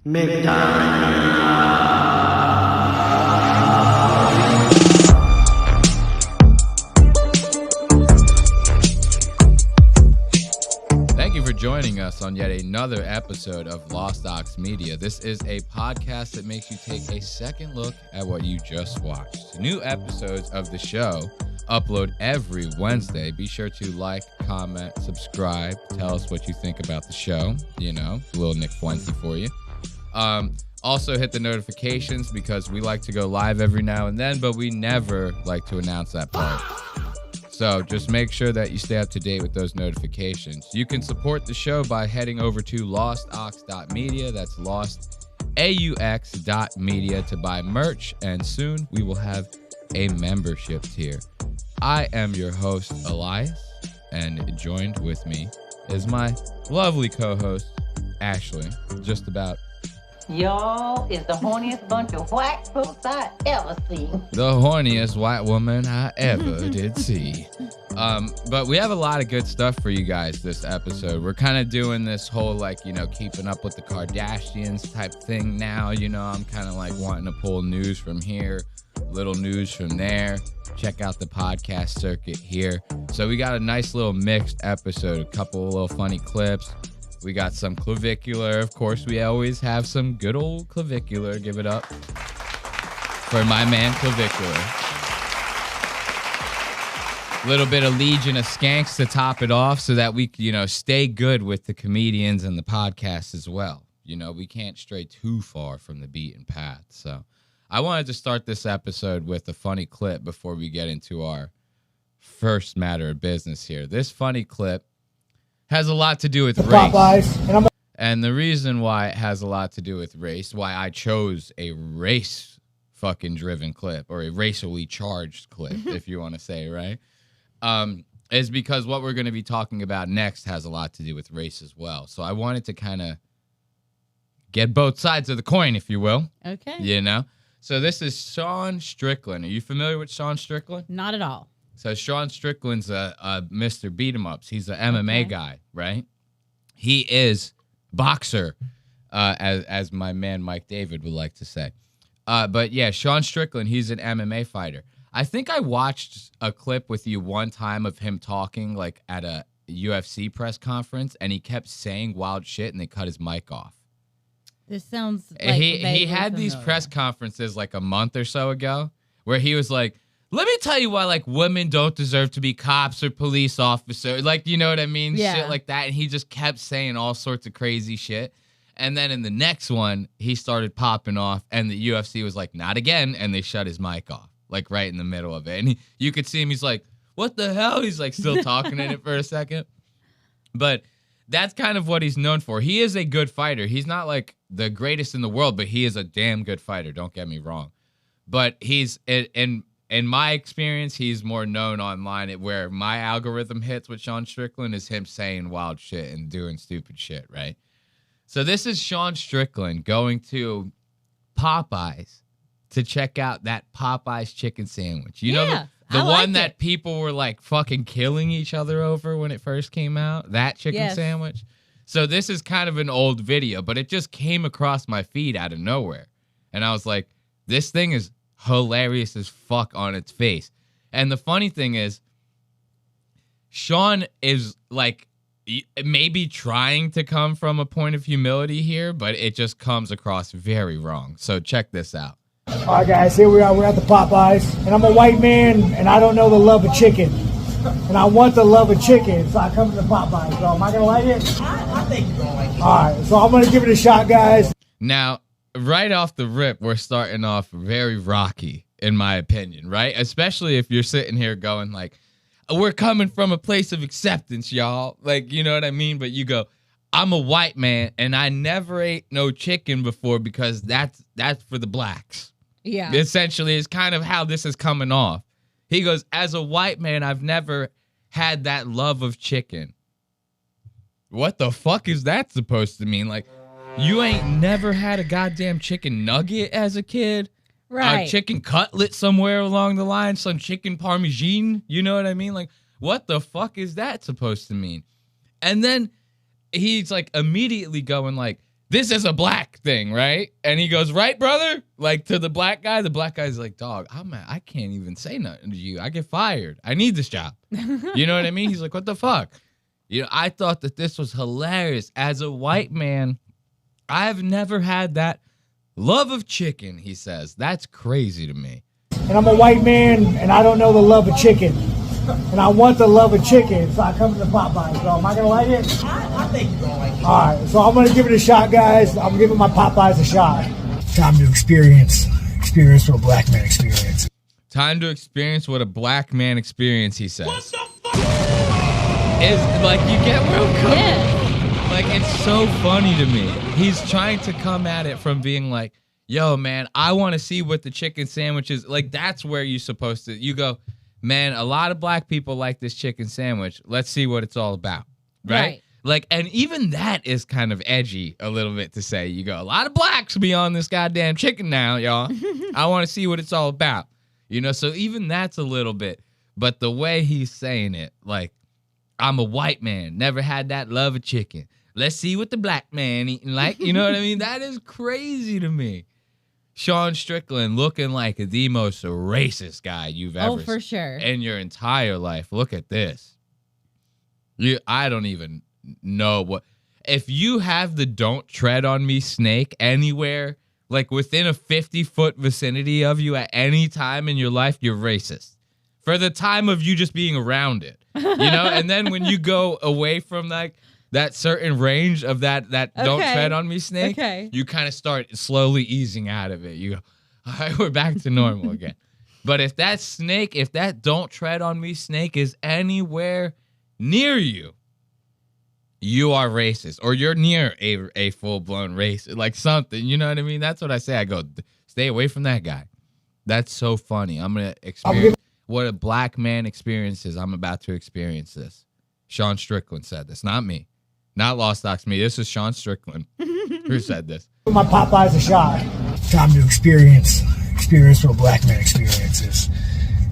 Thank you for joining us on yet another episode of Lost Ox Media. This is a podcast that makes you take a second look at what you just watched. New episodes of the show upload every Wednesday. Be sure to like, comment, subscribe, tell us what you think about the show. You know, a little Nick Fuente for you. Also hit the notifications because we like to go live every now and then, but we never like to announce that part. So just make sure that you stay up to date with those notifications. You can support the show by heading over to lostox.media. That's lostaux.media to buy merch. And soon we will have a membership tier. I am your host, Elias, and joined with me is my lovely co-host, Ashley. Just about. Y'all is the horniest bunch of white folks I ever seen. The horniest white woman I ever did see. But we have a lot of good stuff for you guys this episode. We're kind of doing this whole, like, you know, keeping up with the Kardashians type thing now. You know, I'm kind of like wanting to pull news from here, little news from there. Check out the podcast circuit here. So we got a nice little mixed episode, a couple of little funny clips. We got some clavicular. Of course, we always have some good old clavicular. Give it up for my man clavicular. A little bit of Legion of Skanks to top it off so that we, you know, stay good with the comedians and the podcast as well. You know, we can't stray too far from the beaten path. So I wanted to start this episode with a funny clip before we get into our first matter of business here. This funny clip has a lot to do with race. And the reason why it has a lot to do with race, why I chose a race fucking driven clip, or a racially charged clip, if you want to say, right? Is because what we're going to be talking about next has a lot to do with race as well. So I wanted to kind of get both sides of the coin, if you will. Okay. You know? So this is Sean Strickland. Are you familiar with Sean Strickland? Not at all. So Sean Strickland's a Mr. Beat-em-ups. He's an MMA guy, right? He is boxer, as my man Mike David would like to say. But yeah, Sean Strickland, he's an MMA fighter. I think I watched a clip with you one time of him talking like at a UFC press conference, and he kept saying wild shit, and they cut his mic off. This sounds like he had these press conferences like a month or so ago where he was like, let me tell you why, like, women don't deserve to be cops or police officers. Like, you know what I mean? Yeah. Shit like that. And he just kept saying all sorts of crazy shit. And then in the next one, he started popping off, and the UFC was like, not again. And they shut his mic off, like, right in the middle of it. And you could see him. He's like, what the hell? He's, like, still talking in it for a second. But that's kind of what he's known for. He is a good fighter. He's not, like, the greatest in the world, but he is a damn good fighter. Don't get me wrong. But he's in my experience, he's more known online where my algorithm hits with Sean Strickland is him saying wild shit and doing stupid shit, right? So this is Sean Strickland going to Popeyes to check out that Popeyes chicken sandwich. You know, the one that people were like fucking killing each other over when it first came out? That chicken sandwich? So this is kind of an old video, but it just came across my feed out of nowhere. And I was like, this thing is hilarious as fuck on its face. And the funny thing is, Sean is like maybe trying to come from a point of humility here, but it just comes across very wrong. So check this out. All right, guys, here we are. We're at the Popeyes, and I'm a white man, and I don't know the love of chicken. And I want the love of chicken, so I come to the Popeyes. So am I going to like it? I think you're going to like it. All right, so I'm going to give it a shot, guys. Now, right off the rip, we're starting off very rocky, in my opinion, right? Especially if you're sitting here going like, we're coming from a place of acceptance, y'all. Like, you know what I mean? But you go, I'm a white man, and I never ate no chicken before because that's for the blacks. Yeah. Essentially, it's kind of how this is coming off. He goes, as a white man, I've never had that love of chicken. What the fuck is that supposed to mean? Like, you ain't never had a goddamn chicken nugget as a kid? Right. A chicken cutlet somewhere along the line? Some chicken parmesan? You know what I mean? Like, what the fuck is that supposed to mean? And then he's like immediately going like, this is a black thing, right? And he goes, right, brother? Like to the black guy. The black guy's like, dog, I can't even say nothing to you. I get fired. I need this job. You know what I mean? He's like, what the fuck? You know, I thought that this was hilarious. As a white man, I've never had that love of chicken, he says. That's crazy to me. And I'm a white man, and I don't know the love of chicken. And I want the love of chicken, so I come to the Popeyes. So am I going to like it? I think you're going to like it. All right, so I'm going to give it a shot, guys. I'm giving my Popeyes a shot. Time to experience what a black man experience. Time to experience what a black man experience, he says. What the fuck? Is like, you get where I'm coming. Yeah. Like, it's so funny to me. He's trying to come at it from being like, yo, man, I want to see what the chicken sandwich is. Like, that's where you're supposed to, you go, man, a lot of black people like this chicken sandwich. Let's see what it's all about. Right? Like, and even that is kind of edgy a little bit to say. You go, a lot of blacks be on this goddamn chicken now, y'all. I want to see what it's all about. You know, so even that's a little bit. But the way he's saying it, like, I'm a white man, never had that love of chicken. Let's see what the black man eating like. You know what I mean? That is crazy to me. Sean Strickland looking like the most racist guy you've ever for sure. in your entire life. Look at this. I don't even know what. If you have the "Don't Tread on Me" snake anywhere, like within a 50-foot vicinity of you at any time in your life, you're racist. For the time of you just being around it. You know? And then when you go away from like that certain range of that "Don't tread on me" snake, you kind of start slowly easing out of it. You go, all right, we're back to normal again. But if that snake, if that "Don't Tread on Me" snake is anywhere near you, you are racist, or you're near a full-blown racist, like something. You know what I mean? That's what I say. I go, stay away from that guy. That's so funny. I'm going to experience what a black man experiences. I'm about to experience this. Sean Strickland said this, not me. Not Lost Docs me. This is Sean Strickland who said this. My Popeyes a shot. Time to experience what a black man experiences.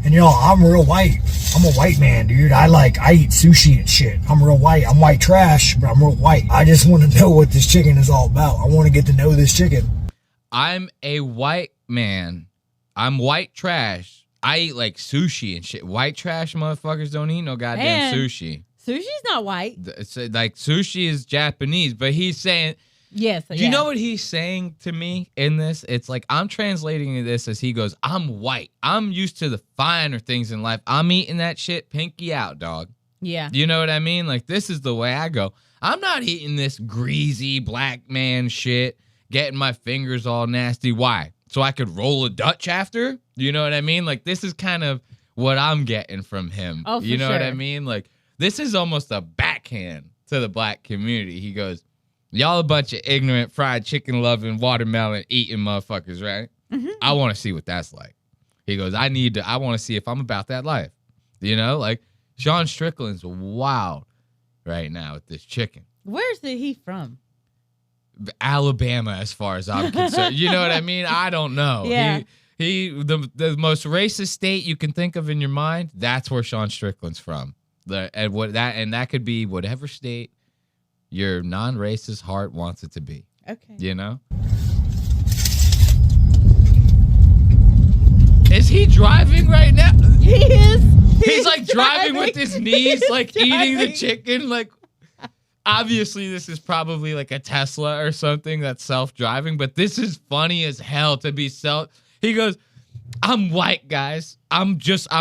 And you know, I'm real white. I'm a white man, dude. I eat sushi and shit. I'm real white. I'm white trash, but I'm real white. I just want to know what this chicken is all about. I want to get to know this chicken. I'm a white man. I'm white trash. I eat like sushi and shit. White trash motherfuckers don't eat no goddamn sushi. Sushi's not white. It's like sushi is Japanese, but he's saying, yes. Do you know what he's saying to me in this? It's like, I'm translating this as he goes, I'm white. I'm used to the finer things in life. I'm eating that shit pinky out, dog. Yeah. You know what I mean? Like, this is the way I go. I'm not eating this greasy black man shit, getting my fingers all nasty. Why? So I could roll a Dutch after? You know what I mean? Like, this is kind of what I'm getting from him. Oh, for you know what I sure. mean? Like, this is almost a backhand to the black community. He goes, y'all a bunch of ignorant, fried chicken loving, watermelon eating motherfuckers, right? Mm-hmm. I want to see what that's like. He goes, I want to see if I'm about that life. You know, like Sean Strickland's wild right now with this chicken. Where's he from? Alabama, as far as I'm concerned. You know what I mean? I don't know. Yeah. The most racist state you can think of in your mind, that's where Sean Strickland's from. That could be whatever state your non-racist heart wants it to be. Okay. You know? Is he driving right now? He is. He's like driving with his knees, like eating the chicken. Like, obviously, this is probably like a Tesla or something that's self-driving, but this is funny as hell to be He goes, I'm white, guys. I'm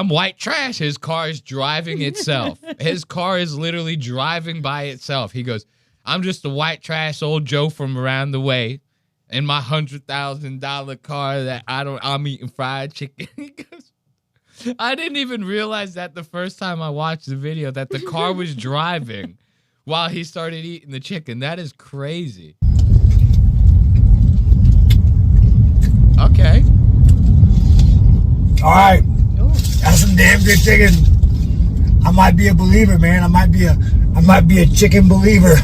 white trash. His car is driving itself. His car is literally driving by itself. He goes, I'm just a white trash old Joe from around the way in my $100,000 car that I'm eating fried chicken. He goes, I didn't even realize that the first time I watched the video that the car was driving while he started eating the chicken. That is crazy. Okay. All right. That's some damn good chicken. I might be a believer, man. I might be a chicken believer.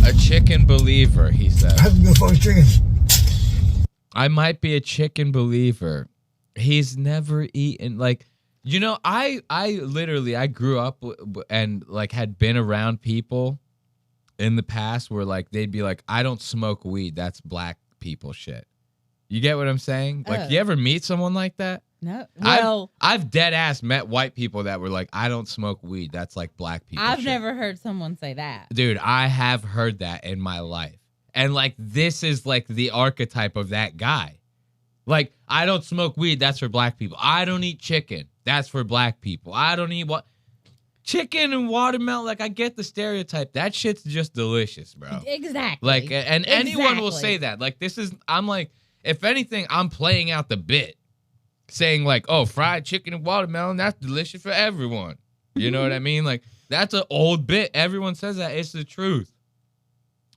A chicken believer, he said. That's good fucking chicken. I might be a chicken believer. He's never eaten, like, you know, I literally grew up and like had been around people in the past where like they'd be like, I don't smoke weed. That's black people shit. You get what I'm saying? Like, you ever meet someone like that? No. Well, I've dead ass met white people that were like, I don't smoke weed. That's like black people I've shit. never heard someone say that. Dude, I have heard that in my life. And like, this is like the archetype of that guy. Like, I don't smoke weed. That's for black people. I don't eat chicken. That's for black people. I don't eat what? Chicken and watermelon. Like, I get the stereotype. That shit's just delicious, bro. Exactly. Like, and anyone will say that. Like, I'm like, if anything, I'm playing out the bit. Saying like, oh, fried chicken and watermelon, that's delicious for everyone. You know what I mean? Like, that's an old bit. Everyone says that. It's the truth.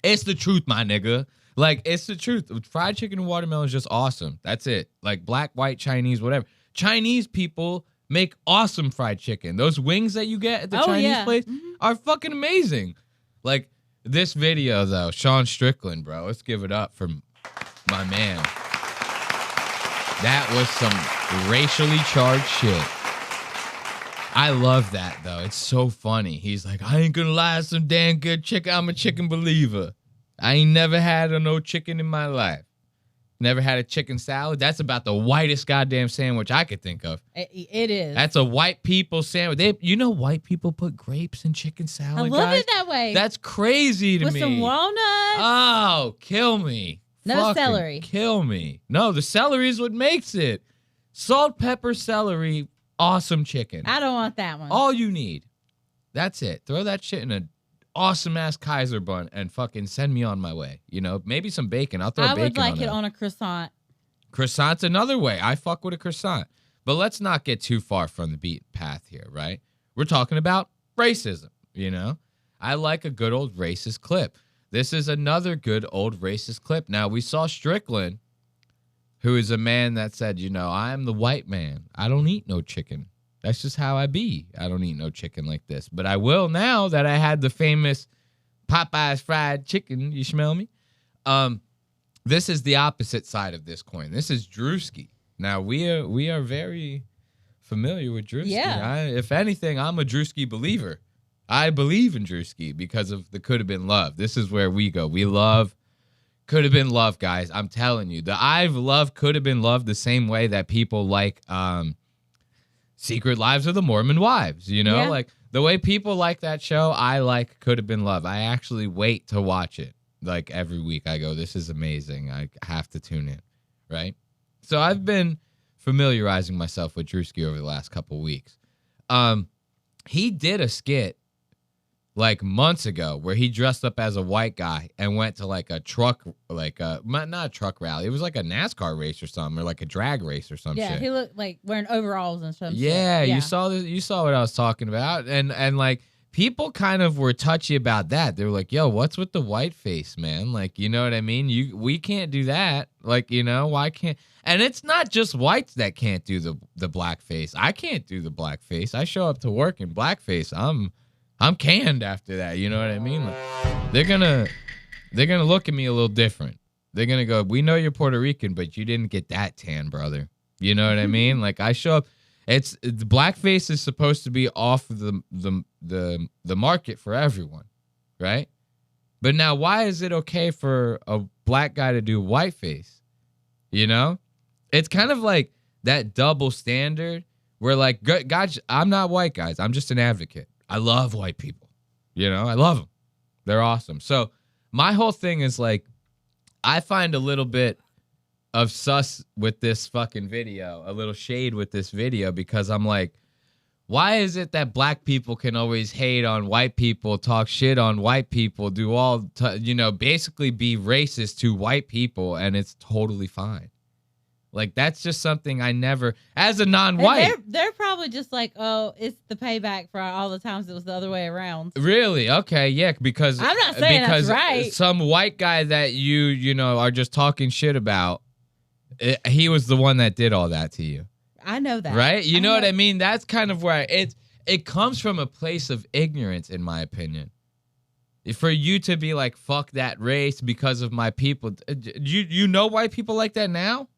It's the truth, my nigga. Like, it's the truth. Fried chicken and watermelon is just awesome. That's it. Like, black, white, Chinese, whatever. Chinese people make awesome fried chicken. Those wings that you get at the Chinese place are fucking amazing. Like, this video, though, Sean Strickland, bro. Let's give it up for my man. That was some racially charged shit. I love that, though. It's so funny. He's like, I ain't gonna lie, some damn good chicken. I'm a chicken believer. I ain't never had no chicken in my life. Never had a chicken salad. That's about the whitest goddamn sandwich I could think of. It is. That's a white people sandwich. You know white people put grapes in chicken salad, I love guys? it that way. That's crazy to me. With some walnuts. Oh, kill me. No Fucking celery. Kill me. No, the celery is what makes it. Salt, pepper, celery, awesome chicken. I don't want that one. All you need. That's it. Throw that shit in an awesome-ass Kaiser bun and fucking send me on my way. You know, maybe some bacon. I'll throw bacon on I would like it that. on a croissant. Croissant's another way. I fuck with a croissant. But let's not get too far from the beaten path here, right? We're talking about racism, you know? I like a good old racist clip. This is another good old racist clip. Now, we saw Strickland, who is a man that said, you know, I'm the white man. I don't eat no chicken. That's just how I be. I don't eat no chicken like this. But I will now that I had the famous Popeye's fried chicken. You smell me? This is the opposite side of this coin. This is Drewski. Now, we are very familiar with Drewski. Yeah. If anything, I'm a Drewski believer. I believe in Drewski because of the Could Have Been Love. This is where we go. We love Could Have Been Love, guys. I'm telling you. I've loved Could Have Been Love the same way that people like Secret Lives of the Mormon Wives. You know? Yeah. Like, the way people like that show, I like Could Have Been Love. I actually wait to watch it. Like, every week I go, this is amazing. I have to tune in, right? So I've been familiarizing myself with Drewski over the last couple weeks. He did a skit like months ago where he dressed up as a white guy and went to like a truck, like not a truck rally. It was like a NASCAR race or something, or like a drag race or some shit. Yeah, he looked like wearing overalls and stuff. Yeah, you saw this. You saw what I was talking about, and like people kind of were touchy about that. They were like, "Yo, what's with the white face, man? Like, you know what I mean? We can't do that. Like, you know, why can't?" And it's not just whites that can't do the black face. I can't do the black face. I show up to work in blackface. I'm canned after that. You know what I mean? Like, they're gonna look at me a little different. They're gonna go, "We know you're Puerto Rican, but you didn't get that tan, brother." You know what I mean? Like, I show up. The blackface is supposed to be off the market for everyone, right? But now, why is it okay for a black guy to do whiteface? You know, it's kind of like that double standard where, like, God, I'm not white, guys. I'm just an advocate. I love white people. You know, I love them. They're awesome. So my whole thing is like, I find a little bit of sus with this fucking video, a little shade with this video, because I'm like, why is it that black people can always hate on white people, talk shit on white people, do all, basically be racist to white people, and it's totally fine? Like, that's just something I never, as a non-white. They're probably just like, oh, it's the payback for all the times it was the other way around. Really? Okay, yeah, because I'm not saying that's right. Some white guy that you are just talking shit about, he was the one that did all that to you. I know that. Right? You know what I mean? That's kind of where it comes from, a place of ignorance, in my opinion. For you to be like, fuck that race because of my people. You know white people like that now?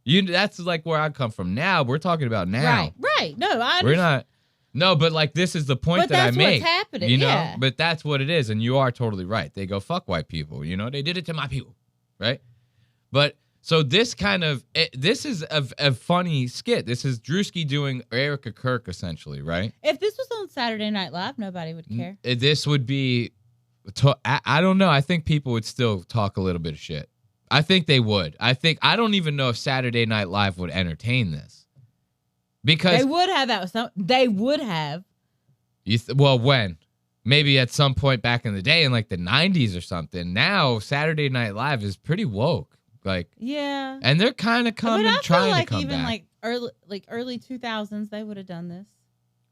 That's like where I come from now. We're talking about now. Right. No, we're not. No, but like this is the point But that I that's make. what's happening, You know, yeah. but that's what it is, and you are totally right. They go fuck white people. You know, they did it to my people, right? But so this kind of this is a funny skit. This is Drewski doing Erica Kirk essentially, right? If this was on Saturday Night Live, nobody would care. This would be. I don't know. I think people would still talk a little bit of shit. I think they would. I don't even know if Saturday Night Live would entertain this. Because They would have that. They would have. Well, when? Maybe at some point back in the day in like the 90s or something. Now Saturday Night Live is pretty woke. Like, Yeah. and they're kind of I mean, I feel trying like to come even back. early 2000s, they would have done this.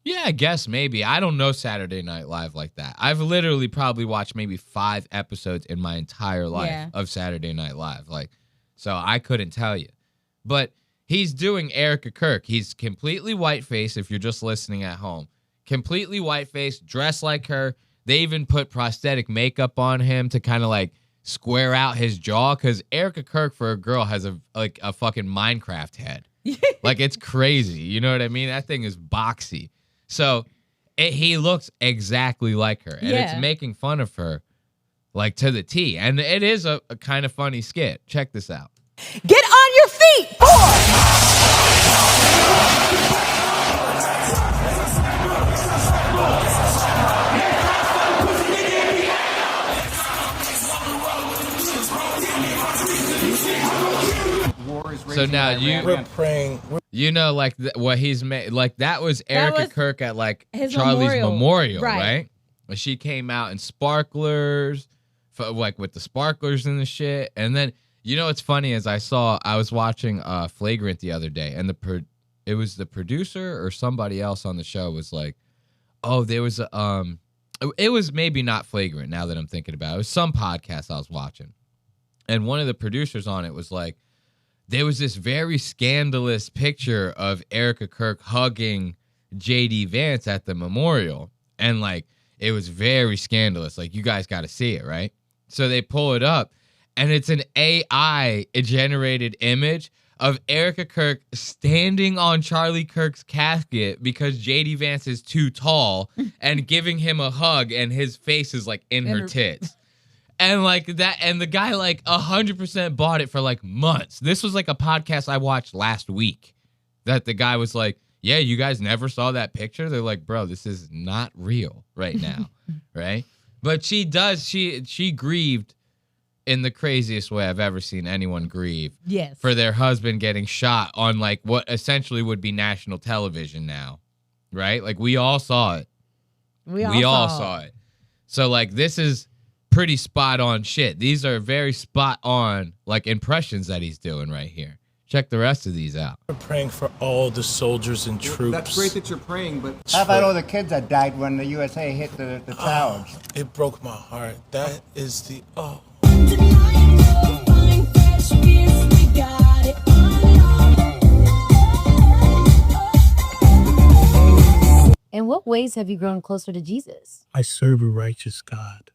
Yeah, I guess maybe. I don't know Saturday Night Live like that. I've literally probably watched maybe 5 episodes in my entire life of Saturday Night Live. Like, so I couldn't tell you. But he's doing Erica Kirk. He's completely white-faced if you're just listening at home. Completely white-faced, dressed like her. They even put prosthetic makeup on him to kind of like square out his jaw because Erica Kirk for a girl has a fucking Minecraft head. Like, it's crazy. You know what I mean? That thing is boxy. So he looks exactly like her. And it's making fun of her like to the T. And it is a kind of funny skit. Check this out. Get on your feet, boy! So now we're praying. You know, like what he's made, like that was Erica was Kirk at like his Charlie's memorial, right? right? When she came out in sparklers, like with the sparklers and the shit. And then, you know, what's funny is I was watching Flagrant the other day, and it was the producer or somebody else on the show was like, oh, there was it was maybe not Flagrant now that I'm thinking about it. It was some podcast I was watching, and one of the producers on it was like, there was this very scandalous picture of Erica Kirk hugging J.D. Vance at the memorial. And, like, it was very scandalous. Like, you guys got to see it, right? So they pull it up, and it's an AI-generated image of Erica Kirk standing on Charlie Kirk's casket because J.D. Vance is too tall and giving him a hug, and his face is, like, in her tits. And like that, and the guy like 100% bought it for like months. This was like a podcast I watched last week that the guy was like, yeah, you guys never saw that picture? They're like, bro, this is not real right now, right? But she grieved in the craziest way I've ever seen anyone grieve. Yes. For their husband getting shot on like what essentially would be national television now, right? Like we all saw it. We all saw it. So like this is pretty spot on shit. These are very spot on like impressions that he's doing right here. Check the rest of these out. We're praying for all the soldiers and troops. That's great that you're praying, but how about all the kids that died when the USA hit the towers? It broke my heart. That is the In what ways have you grown closer to Jesus? I serve a righteous God.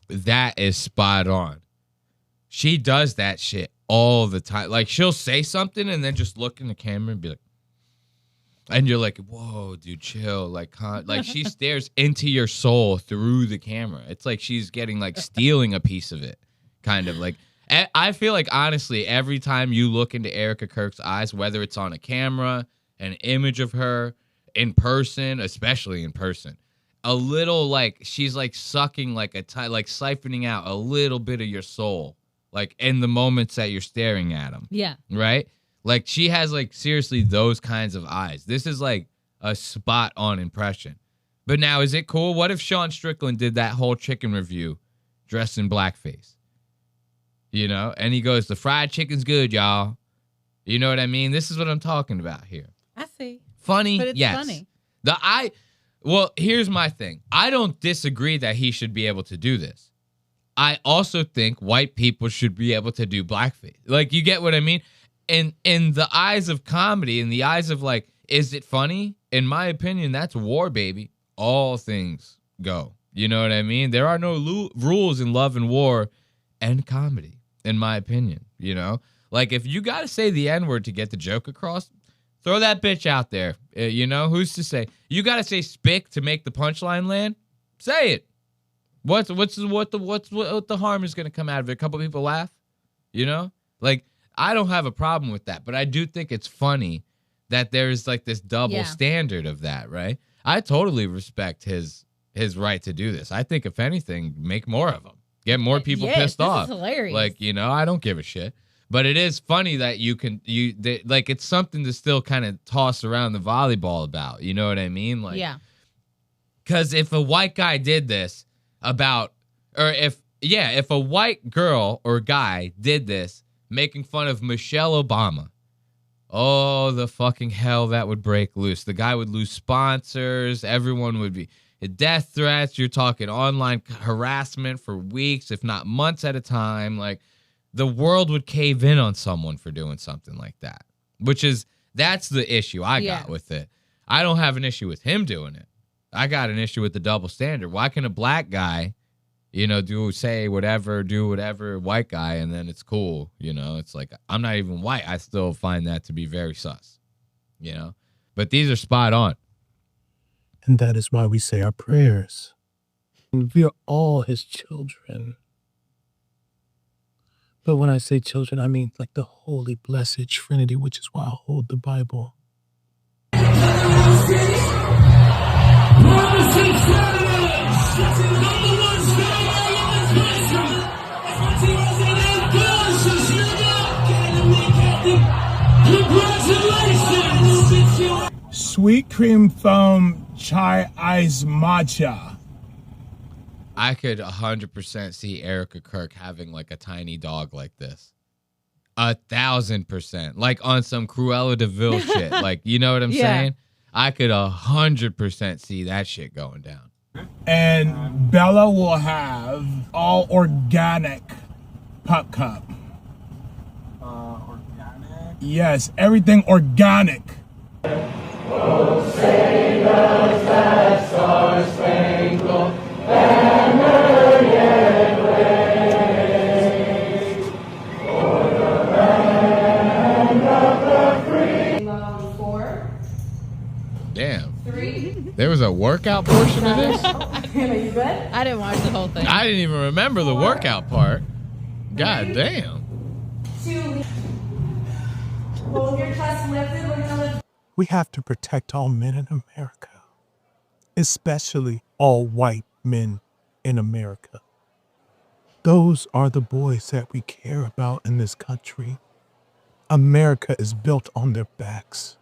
That is spot on. She does that shit all the time. Like she'll say something and then just look in the camera and be like, and you're like, whoa, dude, chill. Like she stares into your soul through the camera. It's like she's getting like stealing a piece of it, kind of like. I feel like honestly, every time you look into Erica Kirk's eyes, whether it's on a camera, an image of her in person, especially in person, a little like she's like sucking like like siphoning out a little bit of your soul, like in the moments that you're staring at them. Yeah. Right? Like she has like seriously those kinds of eyes. This is like a spot on impression. But now, is it cool? What if Sean Strickland did that whole chicken review dressed in blackface? You know? And he goes, the fried chicken's good, y'all. You know what I mean? This is what I'm talking about here. I see. Funny? But it's yes. funny. Well, here's my thing. I don't disagree that he should be able to do this. I also think white people should be able to do blackface. Like, you get what I mean? And in the eyes of comedy, in the eyes of like, is it funny? In my opinion, that's war, baby. All things go. You know what I mean? There are no rules in love and war and comedy, in my opinion. You know? Like, if you got to say the N-word to get the joke across, Throw that bitch out there. You know, who's to say? You got to say spick to make the punchline land? Say it. What the harm is going to come out of it? A couple people laugh? You know? Like, I don't have a problem with that, but I do think it's funny that there's like this double standard of that, right? I totally respect his right to do this. I think if anything, make more of them. Get more people pissed off. This is hilarious. Like, you know, I don't give a shit. But it is funny that like it's something to still kind of toss around the volleyball about. You know what I mean? Like, yeah. Because if a white guy did this if a white girl or guy did this making fun of Michelle Obama, oh, the fucking hell that would break loose. The guy would lose sponsors. Everyone would be death threats. You're talking online harassment for weeks, if not months at a time. Like, the world would cave in on someone for doing something like that, that's the issue I got with it. I don't have an issue with him doing it. I got an issue with the double standard. Why can a black guy, you know, do whatever, white guy, and then it's cool, you know? It's like, I'm not even white. I still find that to be very sus, you know? But these are spot on. And that is why we say our prayers. And we are all his children. But when I say children, I mean like the holy, blessed Trinity, which is why I hold the Bible. Sweet cream foam chai ice matcha. I could 100% see Erica Kirk having like a tiny dog like this. 1,000%. Like on some Cruella de Vil shit. Like, you know what I'm saying? I could 100% see that shit going down. And Bella will have all organic pup cup. Organic? Yes, everything organic. Oh, say does that star spangled banner yet wave for the land of the free? 4. Damn. 3. There was a workout portion of this? Are you good? I didn't watch the whole thing. I didn't even remember the workout part. God damn. 2. Hold your chest lifted. We're gonna lift. We have to protect all men in America, especially all white men in America. Those are the boys that we care about in this country. America is built on their backs.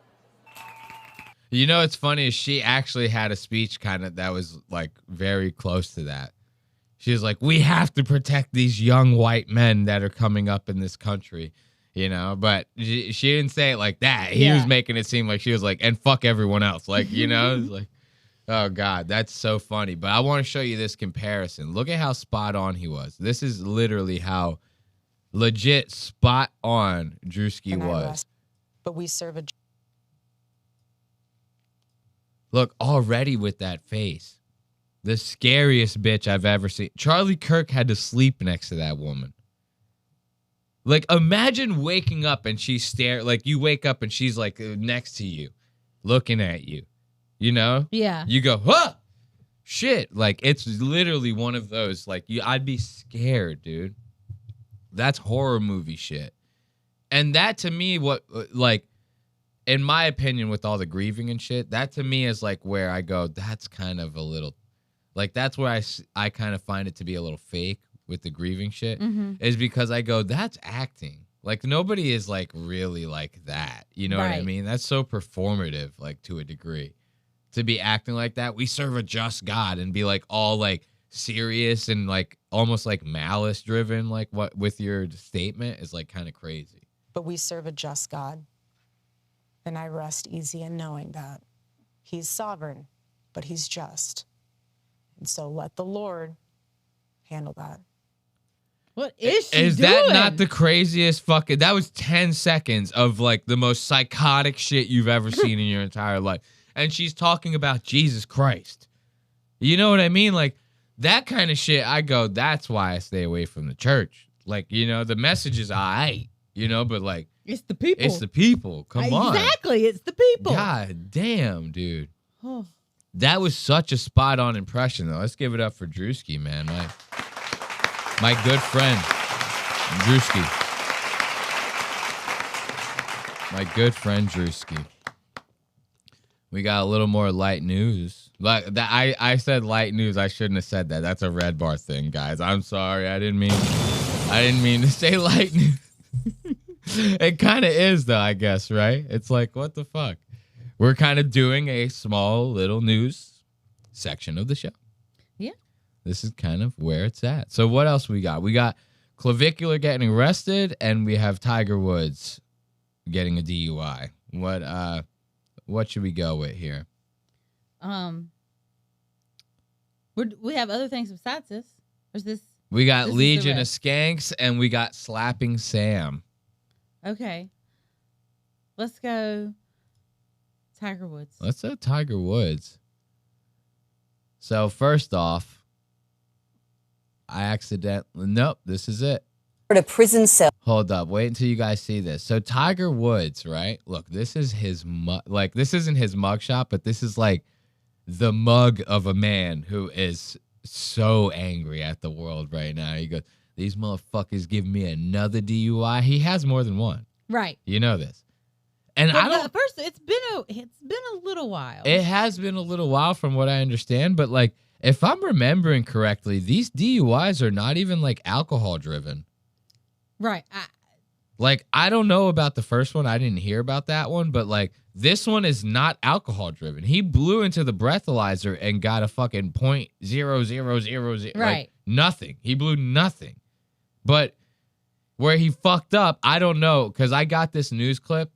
You know what's funny is she actually had a speech kind of that was like very close to that. She was like, we have to protect these young white men that are coming up in this country, you know, but she didn't say it like that. He was making it seem like she was like, and fuck everyone else. Like, you know, it's like, oh God, that's so funny. But I want to show you this comparison. Look at how spot on he was. This is literally how legit spot on Drewski was. But we serve a... Look, already with that face. The scariest bitch I've ever seen. Charlie Kirk had to sleep next to that woman. Like, imagine waking up and she's like, you wake up and she's like next to you, looking at you. You know? Yeah. You go, huh? Shit. Like, it's literally one of those. Like, I'd be scared, dude. That's horror movie shit. And that to me, like, in my opinion, with all the grieving and shit, that to me is like where I go, that's kind of a little, like, that's where I kind of find it to be a little fake with the grieving shit, is because I go, that's acting. Like, nobody is like really like that. You know what I mean? That's so performative, like, to a degree. To be acting like that, we serve a just God, and be like all like serious and like almost like malice driven, like what with your statement is like kind of crazy. But we serve a just God. And I rest easy in knowing that he's sovereign, but he's just. And so let the Lord handle that. What is she Is doing? that not the craziest fucking... That was 10 seconds of like the most psychotic shit you've ever seen in your entire life. And she's talking about Jesus Christ. You know what I mean? Like, that kind of shit, I go, that's why I stay away from the church. Like, you know, the message is all right. you know, but like, It's the people. it's the people. Come on. Exactly. It's the people. God damn, dude. Oh. That was such a spot on impression, though. Let's give it up for Drewski, man. My good friend, Drewski. My good friend, Drewski. We got a little more light news. Like that, I said light news. I shouldn't have said that. That's a Red Bar thing, guys. I'm sorry. I didn't mean to say light news. It kind of is, though, I guess, right? It's like, what the fuck? We're kind of doing a small little news section of the show. Yeah. This is kind of where it's at. So what else we got? We got Clavicular getting arrested, and we have Tiger Woods getting a DUI. What should we go with here? We have other things besides this. There's this. We got this Legion of Skanks, and we got Slapping Sam. Okay. Let's go Tiger Woods. Let's go Tiger Woods. So first off, nope, this is it. A prison cell. Hold up, wait until you guys see this. So Tiger Woods, right? Look, this is his this isn't his mugshot, but this is like the mug of a man who is so angry at the world right now. He goes, "These motherfuckers give me another DUI." He has more than one. Right. You know this. And but I don't. First, it's been a little while. It has been a little while from what I understand, but like if I'm remembering correctly, these DUIs are not even like alcohol driven. Right. I don't know about the first one. I didn't hear about that one, but like this one is not alcohol driven. He blew into the breathalyzer and got a fucking .0000. Right. Like, nothing. He blew nothing. But where he fucked up, I don't know, because I got this news clip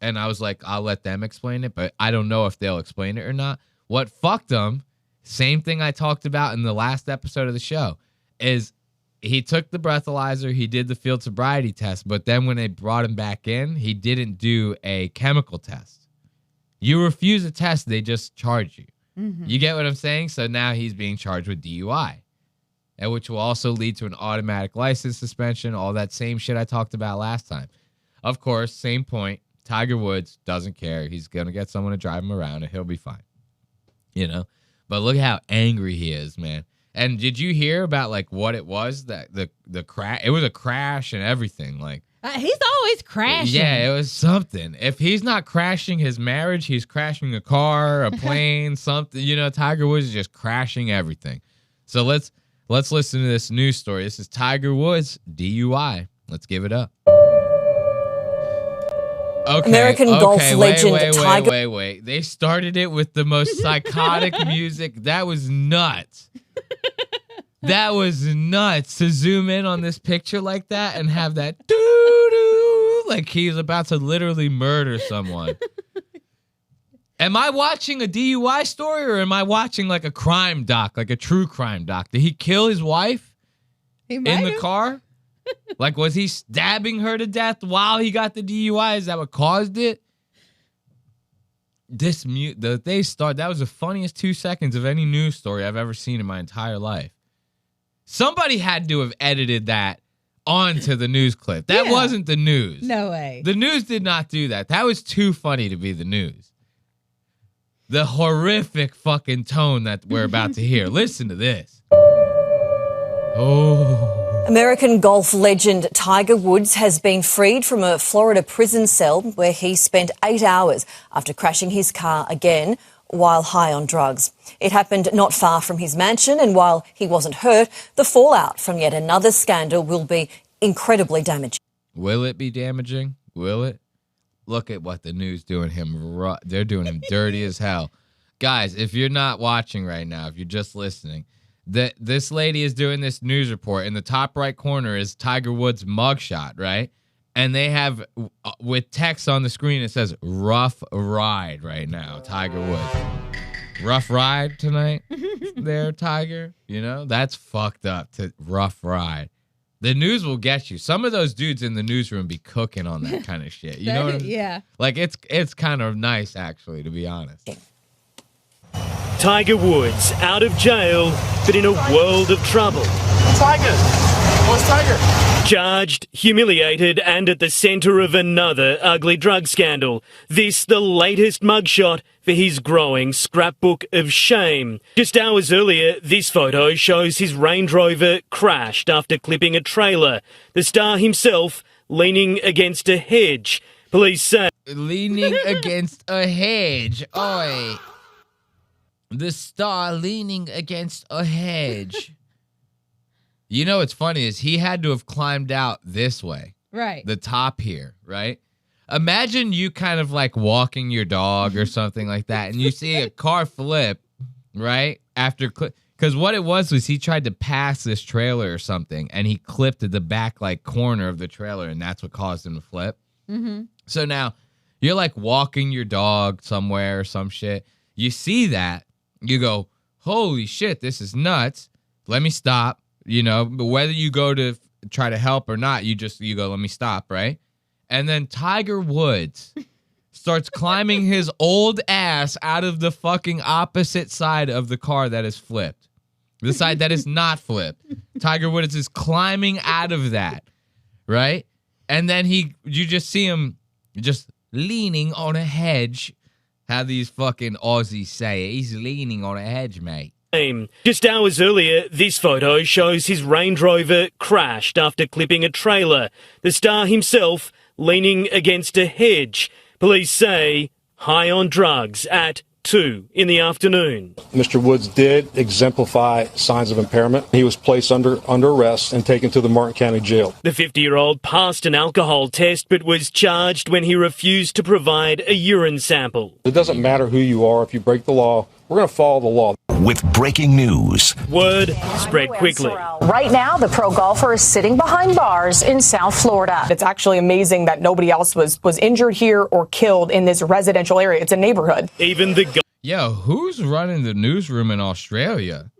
and I was like, I'll let them explain it, but I don't know if they'll explain it or not. What fucked him, same thing I talked about in the last episode of the show, is he took the breathalyzer, he did the field sobriety test, but then when they brought him back in, he didn't do a chemical test. You refuse a test, they just charge you. Mm-hmm. You get what I'm saying? So now he's being charged with DUI, and which will also lead to an automatic license suspension, all that same shit I talked about last time. Of course, same point. Tiger Woods doesn't care. He's going to get someone to drive him around, and he'll be fine. You know? But look how angry he is, man. And did you hear about like what it was that the crash? It was a crash and everything. Like he's always crashing. Yeah, it was something. If he's not crashing his marriage, he's crashing a car, a plane, something. You know, Tiger Woods is just crashing everything. So let's listen to this news story. This is Tiger Woods DUI. Let's give it up. Okay, American golf legend Tiger. Wait. They started it with the most psychotic music. That was nuts. That was nuts to zoom in on this picture like that and have that doo-doo, like he's about to literally murder someone. Am I watching a DUI story or am I watching like a crime doc, like a true crime doc? Did he kill his wife in the car? Like, was he stabbing her to death while he got the DUI? Is that what caused it? That was the funniest 2 seconds of any news story I've ever seen in my entire life. Somebody had to have edited that onto the news clip. That wasn't the news. No way. The news did not do that. That was too funny to be the news. The horrific fucking tone that we're about to hear. Listen to this. Oh. American golf legend Tiger Woods has been freed from a Florida prison cell where he spent 8 hours after crashing his car again while high on drugs. It happened not far from his mansion, and while he wasn't hurt, the fallout from yet another scandal will be incredibly damaging. Will it be damaging? Will it? Look at what the news doing him. They're doing him dirty as hell. Guys, if you're not watching right now, if you're just listening, this lady is doing this news report. In the top right corner is Tiger Woods' mugshot, right? And they have, with text on the screen, it says, rough ride right now, Tiger Woods. Rough ride tonight there, Tiger? You know, that's fucked up, to rough ride. The news will get you. Some of those dudes in the newsroom be cooking on that kind of shit. You know what I mean? Yeah. Like, it's kind of nice, actually, to be honest. Tiger Woods out of jail, but in a world of trouble. Tiger, Charged, humiliated, and at the centre of another ugly drug scandal. This the latest mugshot for his growing scrapbook of shame. Just hours earlier, this photo shows his Range Rover crashed after clipping a trailer. The star himself leaning against a hedge. Police say... Leaning against a hedge. Oi. The star leaning against a hedge. You know what's funny is he had to have climbed out this way. Right. The top here, right? Imagine you kind of like walking your dog or something like that, and you see a car flip, right? After because what it was he tried to pass this trailer or something, and he clipped at the back like corner of the trailer, and that's what caused him to flip. Mm-hmm. So now you're like walking your dog somewhere or some shit. You see that, you go, holy shit, this is nuts. Let me stop. You know, but whether you go to try to help or not, you go, let me stop, right? And then Tiger Woods starts climbing his old ass out of the fucking opposite side of the car that is flipped. The side that is not flipped. Tiger Woods is climbing out of that, right? And then you just see him just leaning on a hedge. How these fucking Aussies say it. He's leaning on a hedge, mate. Just hours earlier, this photo shows his Range Rover crashed after clipping a trailer. The star himself leaning against a hedge. Police say high on drugs at 2 in the afternoon. Mr. Woods did exemplify signs of impairment. He was placed under arrest and taken to the Martin County Jail. The 50-year-old passed an alcohol test but was charged when he refused to provide a urine sample. It doesn't matter who you are. If you break the law, we're going to follow the law. With breaking news. Word spread quickly. Right now, the pro golfer is sitting behind bars in South Florida. It's actually amazing that nobody else was injured here or killed in this residential area. It's a neighborhood. Even the Yo, who's running the newsroom in Australia?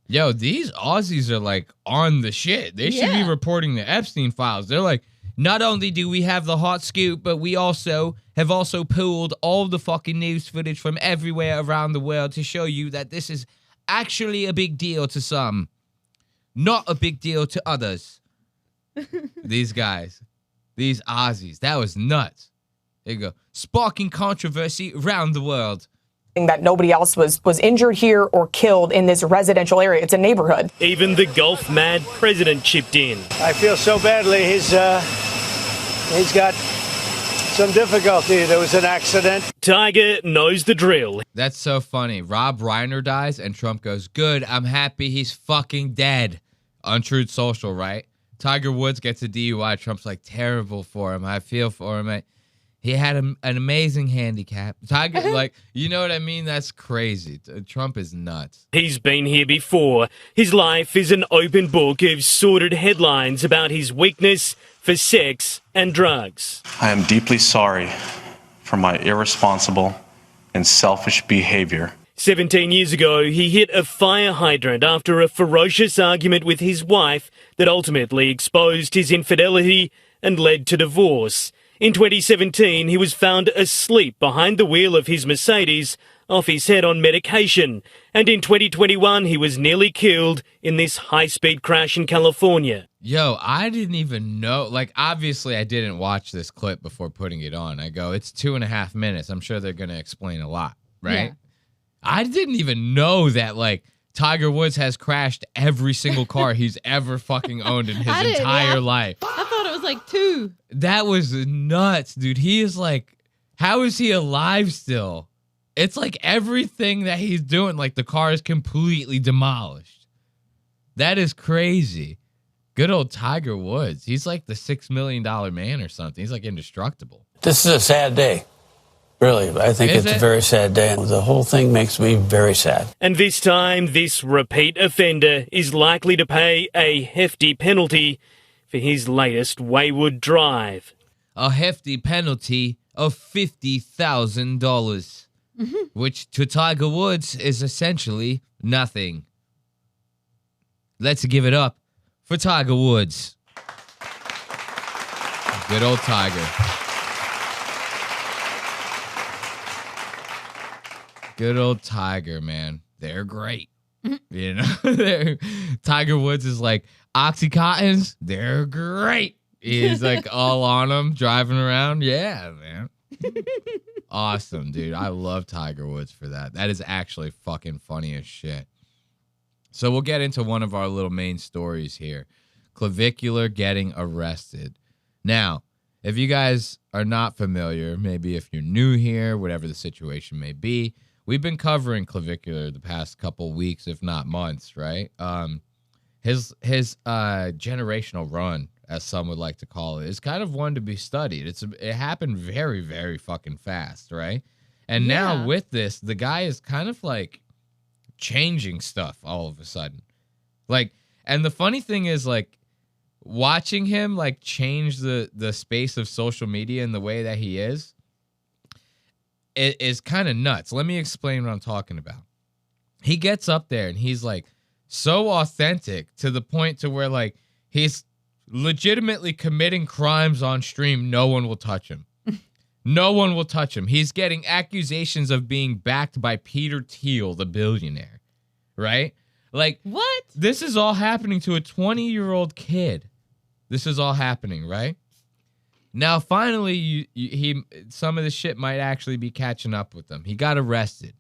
Yo, these Aussies are like on the shit. They should be reporting the Epstein files. They're like, not only do we have the hot scoop, but we have also pulled all the fucking news footage from everywhere around the world to show you that this is actually a big deal to some, not a big deal to others. These guys, these Aussies, that was nuts. There you go. Sparking controversy around the world. That nobody else was injured here or killed in this residential area. It's a neighborhood. Even the golf-mad president chipped in. I feel so badly. He's got some difficulty. There was an accident. Tiger knows the drill. That's so funny. Rob Reiner dies, and Trump goes, good, I'm happy he's fucking dead. On Truth Social, right? Tiger Woods gets a DUI. Trump's like, terrible for him. I feel for him. He had an amazing handicap. Tiger, like, you know what I mean? That's crazy. Trump is nuts. He's been here before. His life is an open book of sordid headlines about his weakness for sex and drugs. I am deeply sorry for my irresponsible and selfish behavior. 17 years ago, he hit a fire hydrant after a ferocious argument with his wife that ultimately exposed his infidelity and led to divorce. In 2017, he was found asleep behind the wheel of his Mercedes, off his head on medication. And in 2021, he was nearly killed in this high-speed crash in California. Yo, I didn't even know. Like, obviously, I didn't watch this clip before putting it on. I go, it's 2.5 minutes. I'm sure they're going to explain a lot, right? Yeah. I didn't even know that, like, Tiger Woods has crashed every single car he's ever fucking owned in his entire life. I thought it was like 2. That was nuts, dude. He is like, how is he alive still? It's like everything that he's doing, like the car is completely demolished. That is crazy. Good old Tiger Woods. He's like the $6 million man or something. He's like indestructible. This is a sad day. Really, I think it's a very sad day. The whole thing makes me very sad. And this time, this repeat offender is likely to pay a hefty penalty for his latest wayward drive. A hefty penalty of $50,000, which to Tiger Woods is essentially nothing. Let's give it up for Tiger Woods. Good old Tiger. Good old Tiger, man. They're great. You know, Tiger Woods is like, Oxycontins, they're great. He's like all on them, driving around. Yeah, man. Awesome, dude. I love Tiger Woods for that. That is actually fucking funny as shit. So we'll get into one of our little main stories here. Clavicular getting arrested. Now, if you guys are not familiar, maybe if you're new here, whatever the situation may be, we've been covering Clavicular the past couple weeks, if not months, right? His generational run, as some would like to call it, is kind of one to be studied. It happened very, very fucking fast, right? And now with this, the guy is kind of like changing stuff all of a sudden. Like, and the funny thing is, like, watching him like change the space of social media in the way that he is, it is kind of nuts. Let me explain what I'm talking about. He gets up there and he's like so authentic to the point to where like he's legitimately committing crimes on stream. No one will touch him. No one will touch him. He's getting accusations of being backed by Peter Thiel, the billionaire, right? Like, what? This is all happening to a 20-year-old kid. This is all happening, right? Now, finally, some of the shit might actually be catching up with him. He got arrested.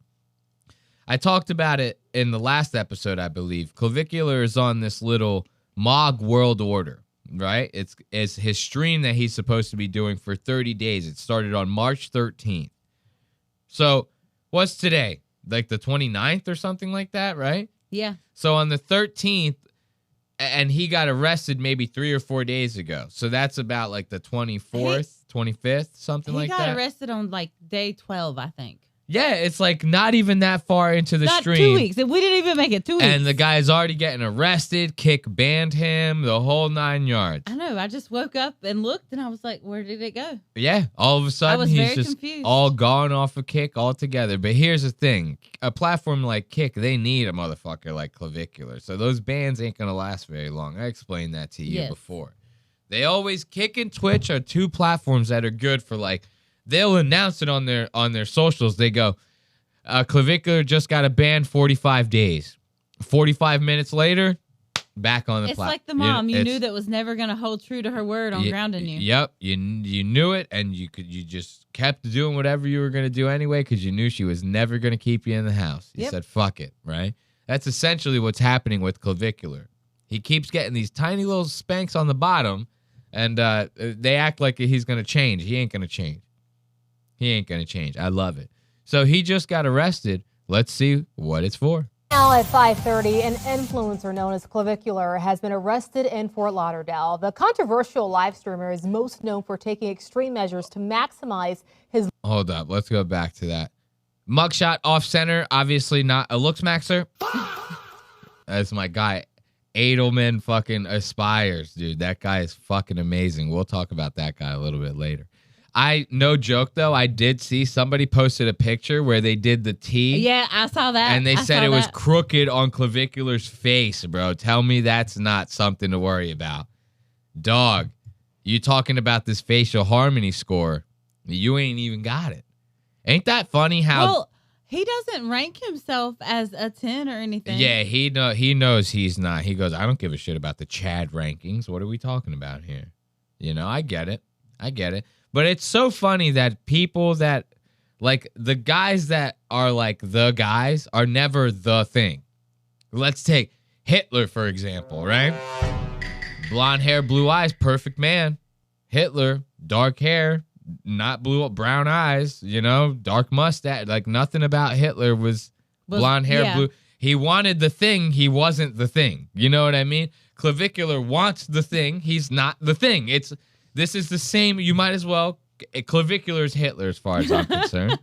I talked about it in the last episode, I believe. Clavicular is on this little MOG World Order, right? It's his stream that he's supposed to be doing for 30 days. It started on March 13th. So, what's today? Like the 29th or something like that, right? Yeah. So on the 13th, and he got arrested maybe 3 or 4 days ago. So that's about like the 24th, 25th, something like that. He got arrested on like day 12, I think. Yeah, it's like not even that far into the Not stream. 2 weeks. We didn't even make it 2 weeks. And the guy's already getting arrested. Kick banned him, the whole 9 yards. I know. I just woke up and looked, and I was like, where did it go? Yeah, all of a sudden he's just confused. all gone off of Kick altogether. But here's the thing. A platform like Kick, they need a motherfucker like Clavicular. So those bans ain't going to last very long. I explained that to you before. They always, Kick and Twitch are two platforms that are good for like, they'll announce it on their socials. They go, Clavicular just got a ban 45 days. 45 minutes later, back on the platform. It's like the mom you knew that was never going to hold true to her word on grounding you. Yep, you knew it, and you just kept doing whatever you were going to do anyway because you knew she was never going to keep you in the house. You said, fuck it, right? That's essentially what's happening with Clavicular. He keeps getting these tiny little spanks on the bottom, and they act like he's going to change. He ain't going to change. He ain't going to change. I love it. So he just got arrested. Let's see what it's for. Now at 5:30, an influencer known as Clavicular has been arrested in Fort Lauderdale. The controversial live streamer is most known for taking extreme measures to maximize his... Hold up. Let's go back to that. Mugshot off center. Obviously not a looks maxer. That's my guy. Edelman fucking aspires, dude. That guy is fucking amazing. We'll talk about that guy a little bit later. No joke though, I did see somebody posted a picture where they did the T. Yeah, I saw that. And they said it was crooked on Clavicular's face, bro. Tell me that's not something to worry about. Dog, you talking about this facial harmony score. You ain't even got it. Ain't that funny how... Well, he doesn't rank himself as a 10 or anything. Yeah, he knows he's not. He goes, I don't give a shit about the Chad rankings. What are we talking about here? You know, I get it. But it's so funny that people that, like, the guys that are, like, the guys are never the thing. Let's take Hitler, for example, right? Blonde hair, blue eyes, perfect man. Hitler, dark hair, not brown eyes, you know, dark mustache. Like, nothing about Hitler was blonde hair, blue. He wanted the thing. He wasn't the thing. You know what I mean? Clavicular wants the thing. He's not the thing. This is the same. You might as well. Clavicular is Hitler, as far as I'm concerned.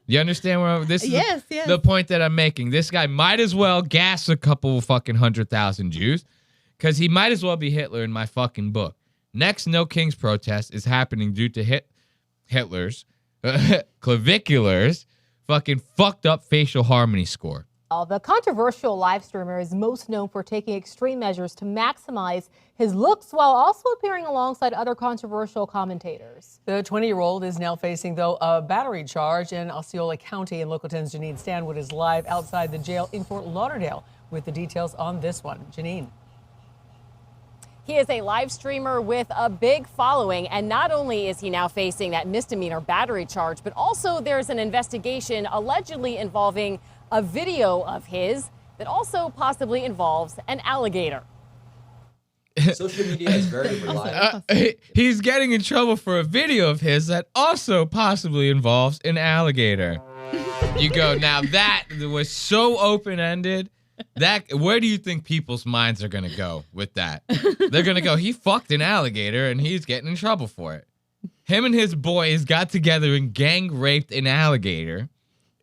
You understand where this is? Yes. The point that I'm making. This guy might as well gas a couple of fucking 100,000 Jews, because he might as well be Hitler in my fucking book. Next No Kings protest is happening due to Hitler's Clavicular's fucking fucked up facial harmony score. The controversial live streamer is most known for taking extreme measures to maximize his looks while also appearing alongside other controversial commentators. The 20-year-old is now facing, though, a battery charge in Osceola County, and Local 10's Janine Stanwood is live outside the jail in Fort Lauderdale with the details on this one. Janine. He is a live streamer with a big following, and not only is he now facing that misdemeanor battery charge, but also there's an investigation allegedly involving a video of his that also possibly involves an alligator. Social media is very reliable. He's getting in trouble for a video of his that also possibly involves an alligator. You go, now that was so open-ended. Where do you think people's minds are going to go with that? They're going to go, he fucked an alligator and he's getting in trouble for it. Him and his boys got together and gang raped an alligator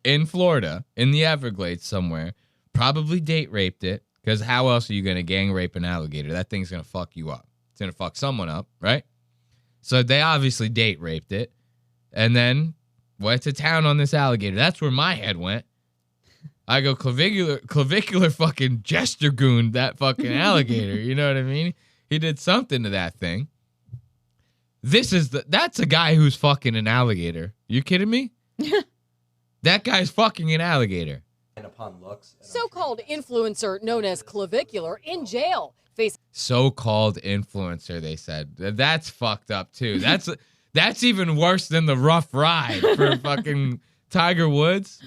in Florida, in the Everglades somewhere. Probably date raped it, because how else are you going to gang rape an alligator? That thing's going to fuck you up. It's going to fuck someone up, right? So they obviously date raped it, and then went to town on this alligator. That's where my head went. I go, clavicular fucking gesture goon that fucking alligator. You know what I mean? He did something to that thing. That's a guy who's fucking an alligator. You kidding me? That guy's fucking an alligator. And upon looks. So-called influencer known as Clavicular in jail. So-called influencer, they said. That's fucked up, too. That's even worse than the rough ride for fucking Tiger Woods.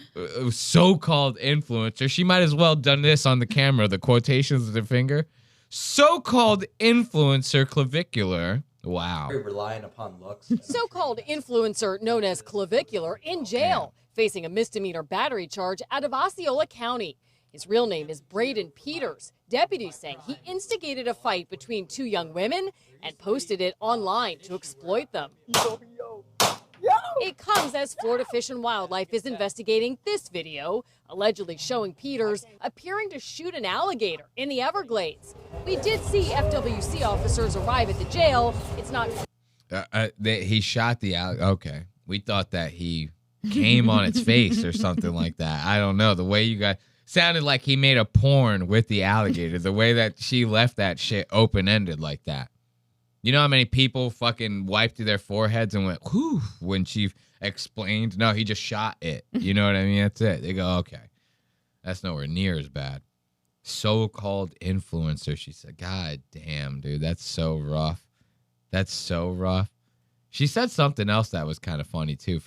So-called influencer. She might as well done this on the camera, the quotations with her finger. So-called influencer Clavicular. Wow. Very reliant upon looks. So-called influencer known as Clavicular in jail, facing a misdemeanor battery charge out of Osceola County. His real name is Braden Peters. Deputies saying he instigated a fight between two young women and posted it online to exploit them. It comes as Florida Fish and Wildlife is investigating this video, allegedly showing Peters appearing to shoot an alligator in the Everglades. We did see FWC officers arrive at the jail. It's not... He shot the alligator. Okay. We thought that he came on its face or something like that. I don't know. The way you got... Sounded like he made a porn with the alligator. The way that she left that shit open-ended like that. You know how many people fucking wiped their foreheads and went, whew, when she explained? No, he just shot it. You know what I mean? That's it. They go, okay. That's nowhere near as bad. So-called influencer, she said. God damn, dude. That's so rough. That's so rough. She said something else that was kind of funny, too.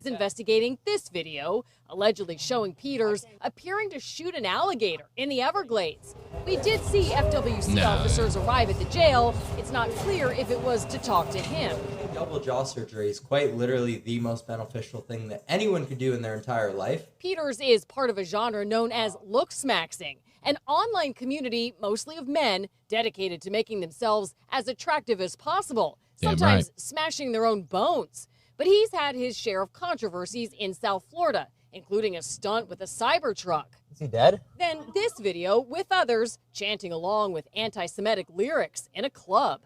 Investigating this video, allegedly showing Peters appearing to shoot an alligator in the Everglades. We did see FWC officers arrive at the jail. It's not clear if it was to talk to him. Double jaw surgery is quite literally the most beneficial thing that anyone could do in their entire life. Peters is part of a genre known as look-smaxing, an online community mostly of men dedicated to making themselves as attractive as possible. Sometimes smashing their own bones. But he's had his share of controversies in South Florida, including a stunt with a Cybertruck. Is he dead? Then this video with others chanting along with anti-Semitic lyrics in a club.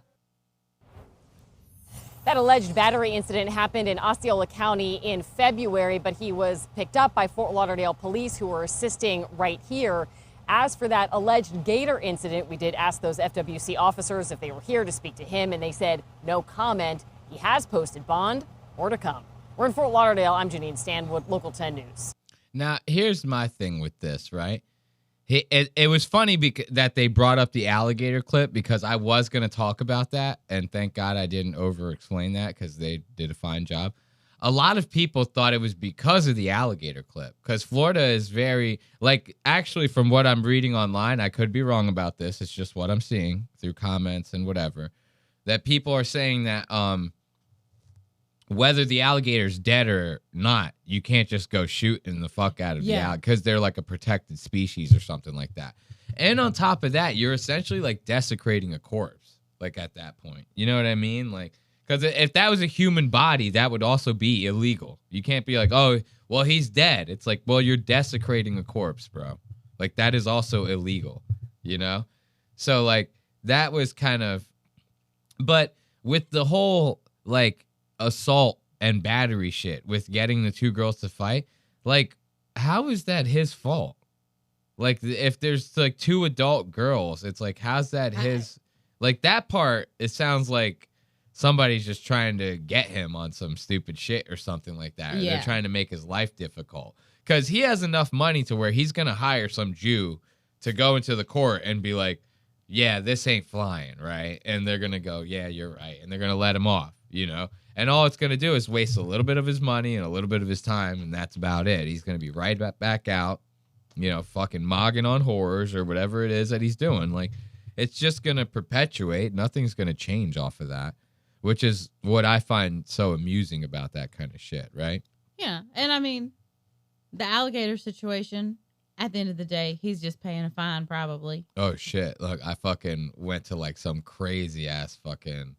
That alleged battery incident happened in Osceola County in February, but he was picked up by Fort Lauderdale police who were assisting right here. As for that alleged gator incident, we did ask those FWC officers if they were here to speak to him, and they said no comment. He has posted bond. More to come. We're in Fort Lauderdale. I'm Janine Stanwood, Local 10 News. Now, here's my thing with this, right? It was funny that they brought up the alligator clip because I was going to talk about that, and thank God I didn't over-explain that because they did a fine job. A lot of people thought it was because of the alligator clip, because Florida is very, actually from what I'm reading online, I could be wrong about this, it's just what I'm seeing through comments and whatever, that people are saying that whether the alligator's dead or not, you can't just go shooting the fuck out of the alligator, because they're like a protected species or something like that. And on top of that, you're essentially desecrating a corpse, at that point. You know what I mean? Because if that was a human body, that would also be illegal. You can't be oh, well, he's dead. It's well, you're desecrating a corpse, bro. That is also illegal, you know? So, that was kind of... But with the whole, assault and battery shit, with getting the two girls to fight, how is that his fault? Like, if there's like 2 adult girls, it's like, how's that his? Like, that part, it sounds like somebody's just trying to get him on some stupid shit or something like that. Or Yeah. they're trying to make his life difficult. Because he has enough money to where he's going to hire some Jew to go into the court and be like, yeah, this ain't flying, right? And they're going to go, yeah, you're right. And they're going to let him off, you know? And all it's going to do is waste a little bit of his money and a little bit of his time, and that's about it. He's going to be right back out, you know, fucking mogging on horrors or whatever it is that he's doing. Like, it's just going to perpetuate. Nothing's going to change off of that, which is what I find so amusing about that kind of shit, right? Yeah. And I mean, the alligator situation, at the end of the day, he's just paying a fine probably. Oh, shit. Look, I fucking went to like some crazy ass fucking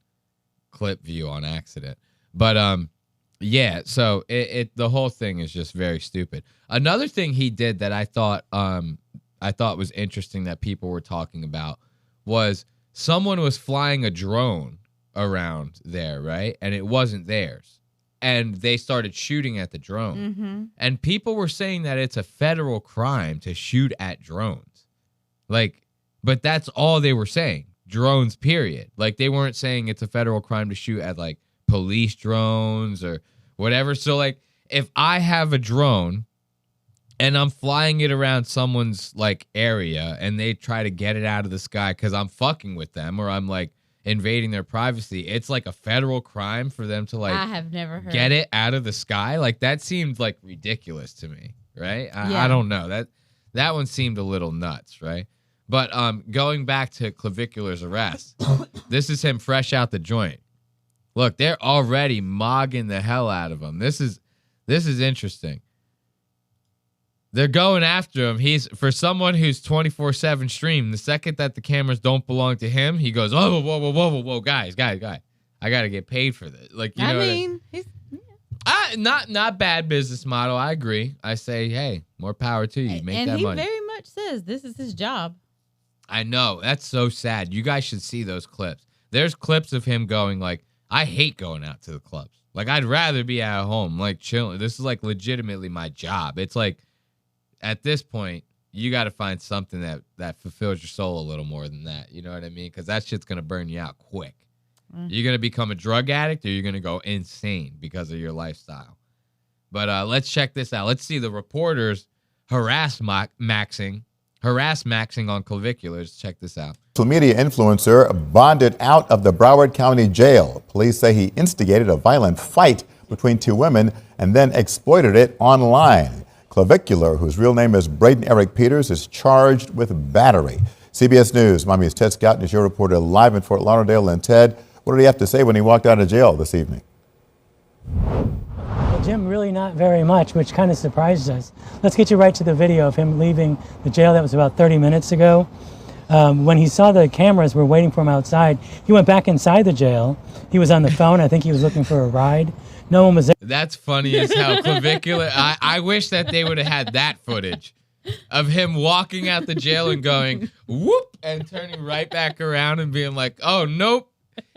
clip view on accident. But, yeah, so the whole thing is just very stupid. Another thing he did that I thought was interesting that people were talking about was someone was flying a drone around there, right? And it wasn't theirs. And they started shooting at the drone. Mm-hmm. And people were saying that it's a federal crime to shoot at drones. Like, but that's all they were saying. Drones, period. Like, they weren't saying it's a federal crime to shoot at, like, police drones or whatever. So, like, if I have a drone and I'm flying it around someone's, like, area and they try to get it out of the sky because I'm fucking with them or I'm, like, invading their privacy, it's like a federal crime for them to, like, I have never heard get it out of the sky. Like, that seemed, like, ridiculous to me, right? I don't know. That one seemed a little nuts, right? But going back to Clavicular's arrest, this is him fresh out the joint. Look, they're already mogging the hell out of him. This is interesting. They're going after him. He's, for someone who's 24/7 stream, the second that the cameras don't belong to him, he goes, oh, whoa, guys. I got to get paid for this. Like, you know, he's not bad business model. I agree. I say, hey, more power to you. Make that money. And he very much says this is his job. I know. That's so sad. You guys should see those clips. There's clips of him going like, I hate going out to the clubs. Like, I'd rather be at home, like, chilling. This is, like, legitimately my job. It's like, at this point, you got to find something that fulfills your soul a little more than that. You know what I mean? Because that shit's going to burn you out quick. You're going to become a drug addict or you're going to go insane because of your lifestyle. But let's check this out. Let's see the reporters harass maxing on claviculars. Check this out. Social media influencer bonded out of the Broward County Jail. Police say he instigated a violent fight between 2 women and then exploited it online. Clavicular, whose real name is Braden Eric Peters, is charged with battery. CBS News, Miami's Ted Scott is your reporter live in Fort Lauderdale. And Ted, what did he have to say when he walked out of jail this evening? Well, Jim, really not very much, which kind of surprised us. Let's get you right to the video of him leaving the jail. That was about 30 minutes ago. When he saw the cameras were waiting for him outside, he went back inside the jail. He was on the phone. I think he was looking for a ride. No one was there. That's funny as hell. Clavicular. I wish that they would have had that footage of him walking out the jail and going, whoop, and turning right back around and being like, oh, nope.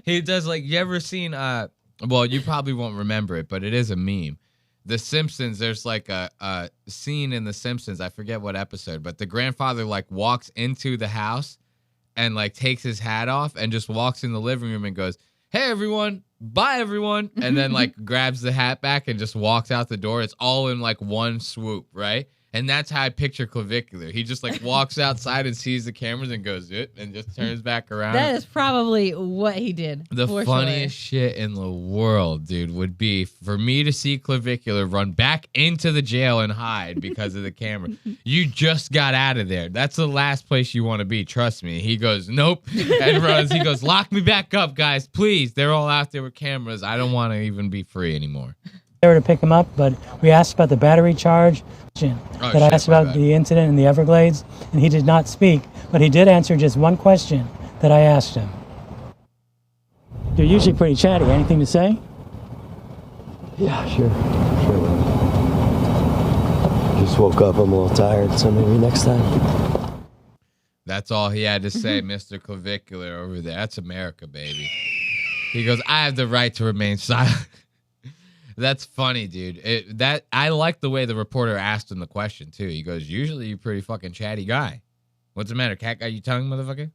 He does, like, you ever seen, well, you probably won't remember it, but it is a meme. The Simpsons, there's like a scene in The Simpsons, I forget what episode, but the grandfather, like, walks into the house and, like, takes his hat off and just walks in the living room and goes, hey, everyone, bye, everyone, and then, like, grabs the hat back and just walks out the door. It's all in, like, one swoop, right? And that's how I picture Clavicular. He just, like, walks outside and sees the cameras and goes, and just turns back around. That is probably what he did. The funniest shit in the world, dude, would be for me to see Clavicular run back into the jail and hide because of the camera. You just got out of there. That's the last place you want to be. Trust me. He goes, nope, and runs. He goes, lock me back up, guys, please. They're all out there with cameras. I don't want to even be free anymore. There to pick him up, but we asked about the battery charge. I asked about the incident in the Everglades, and he did not speak, but he did answer just one question that I asked him. You're usually pretty chatty. Anything to say? Yeah, sure. Just woke up. I'm a little tired, so maybe next time. That's all he had to say, Mr. Clavicular over there. That's America, baby. He goes, I have the right to remain silent. That's funny, dude. I like the way the reporter asked him the question too. He goes, "Usually you're a pretty fucking chatty guy. What's the matter? Cat got your tongue, motherfucker?"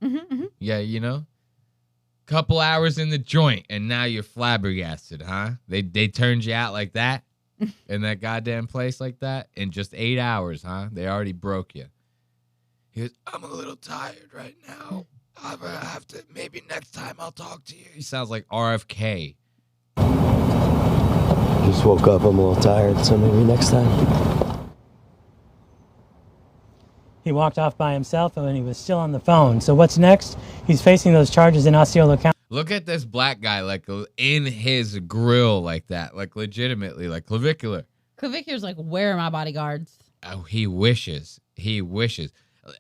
Yeah, you know. Couple hours in the joint, and now you're flabbergasted, huh? They turned you out like that in that goddamn place like that in just 8 hours, huh? They already broke you. He goes, "I'm a little tired right now. I'm gonna have to. Maybe next time I'll talk to you." He sounds like RFK. Just woke up. I'm a little tired, so maybe next time. He walked off by himself and he was still on the phone. So what's next? He's facing those charges in Osceola County. Look at this black guy, like in his grill, like that, like legitimately, like clavicular. Clavicular's like, where are my bodyguards? Oh, he wishes. He wishes.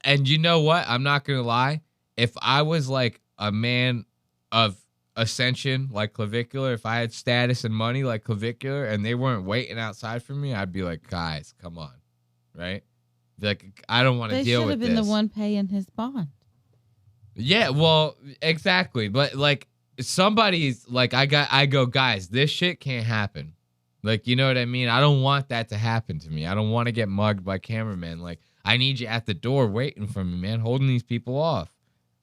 And you know what? I'm not gonna lie. If I was like a man of ascension, like clavicular, if I had status and money like clavicular, and they weren't waiting outside for me, I'd be like, guys, come on, right? Like, I don't want to deal with this. They should have been the one paying his bond. Yeah, well, exactly. But like somebody's like, I go, guys, this shit can't happen. Like, you know what I mean? I don't want that to happen to me. I don't want to get mugged by cameramen. Like, I need you at the door waiting for me, man, holding these people off.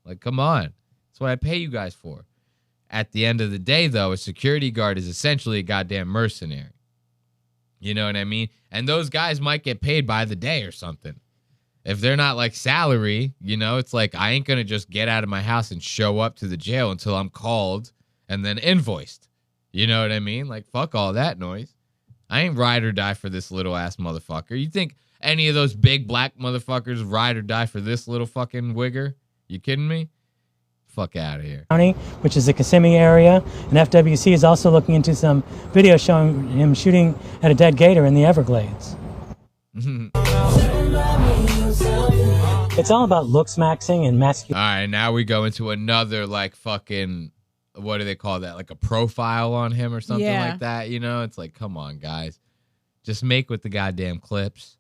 Like, come on. That's what I pay you guys for. At the end of the day, though, a security guard is essentially a goddamn mercenary. You know what I mean? And those guys might get paid by the day or something. If they're not like salary, you know, it's like I ain't going to just get out of my house and show up to the jail until I'm called and then invoiced. You know what I mean? Like, fuck all that noise. I ain't ride or die for this little ass motherfucker. You think any of those big black motherfuckers ride or die for this little fucking wigger? You kidding me? Fuck out of here. County, which is the Kissimmee area. And FWC is also looking into some video showing him shooting at a dead gator in the Everglades. It's all about looks maxing and masculine. All right, now we go into another like fucking, what do they call that? Like a profile on him or something like that. You know, it's like, come on, guys. Just make with the goddamn clips.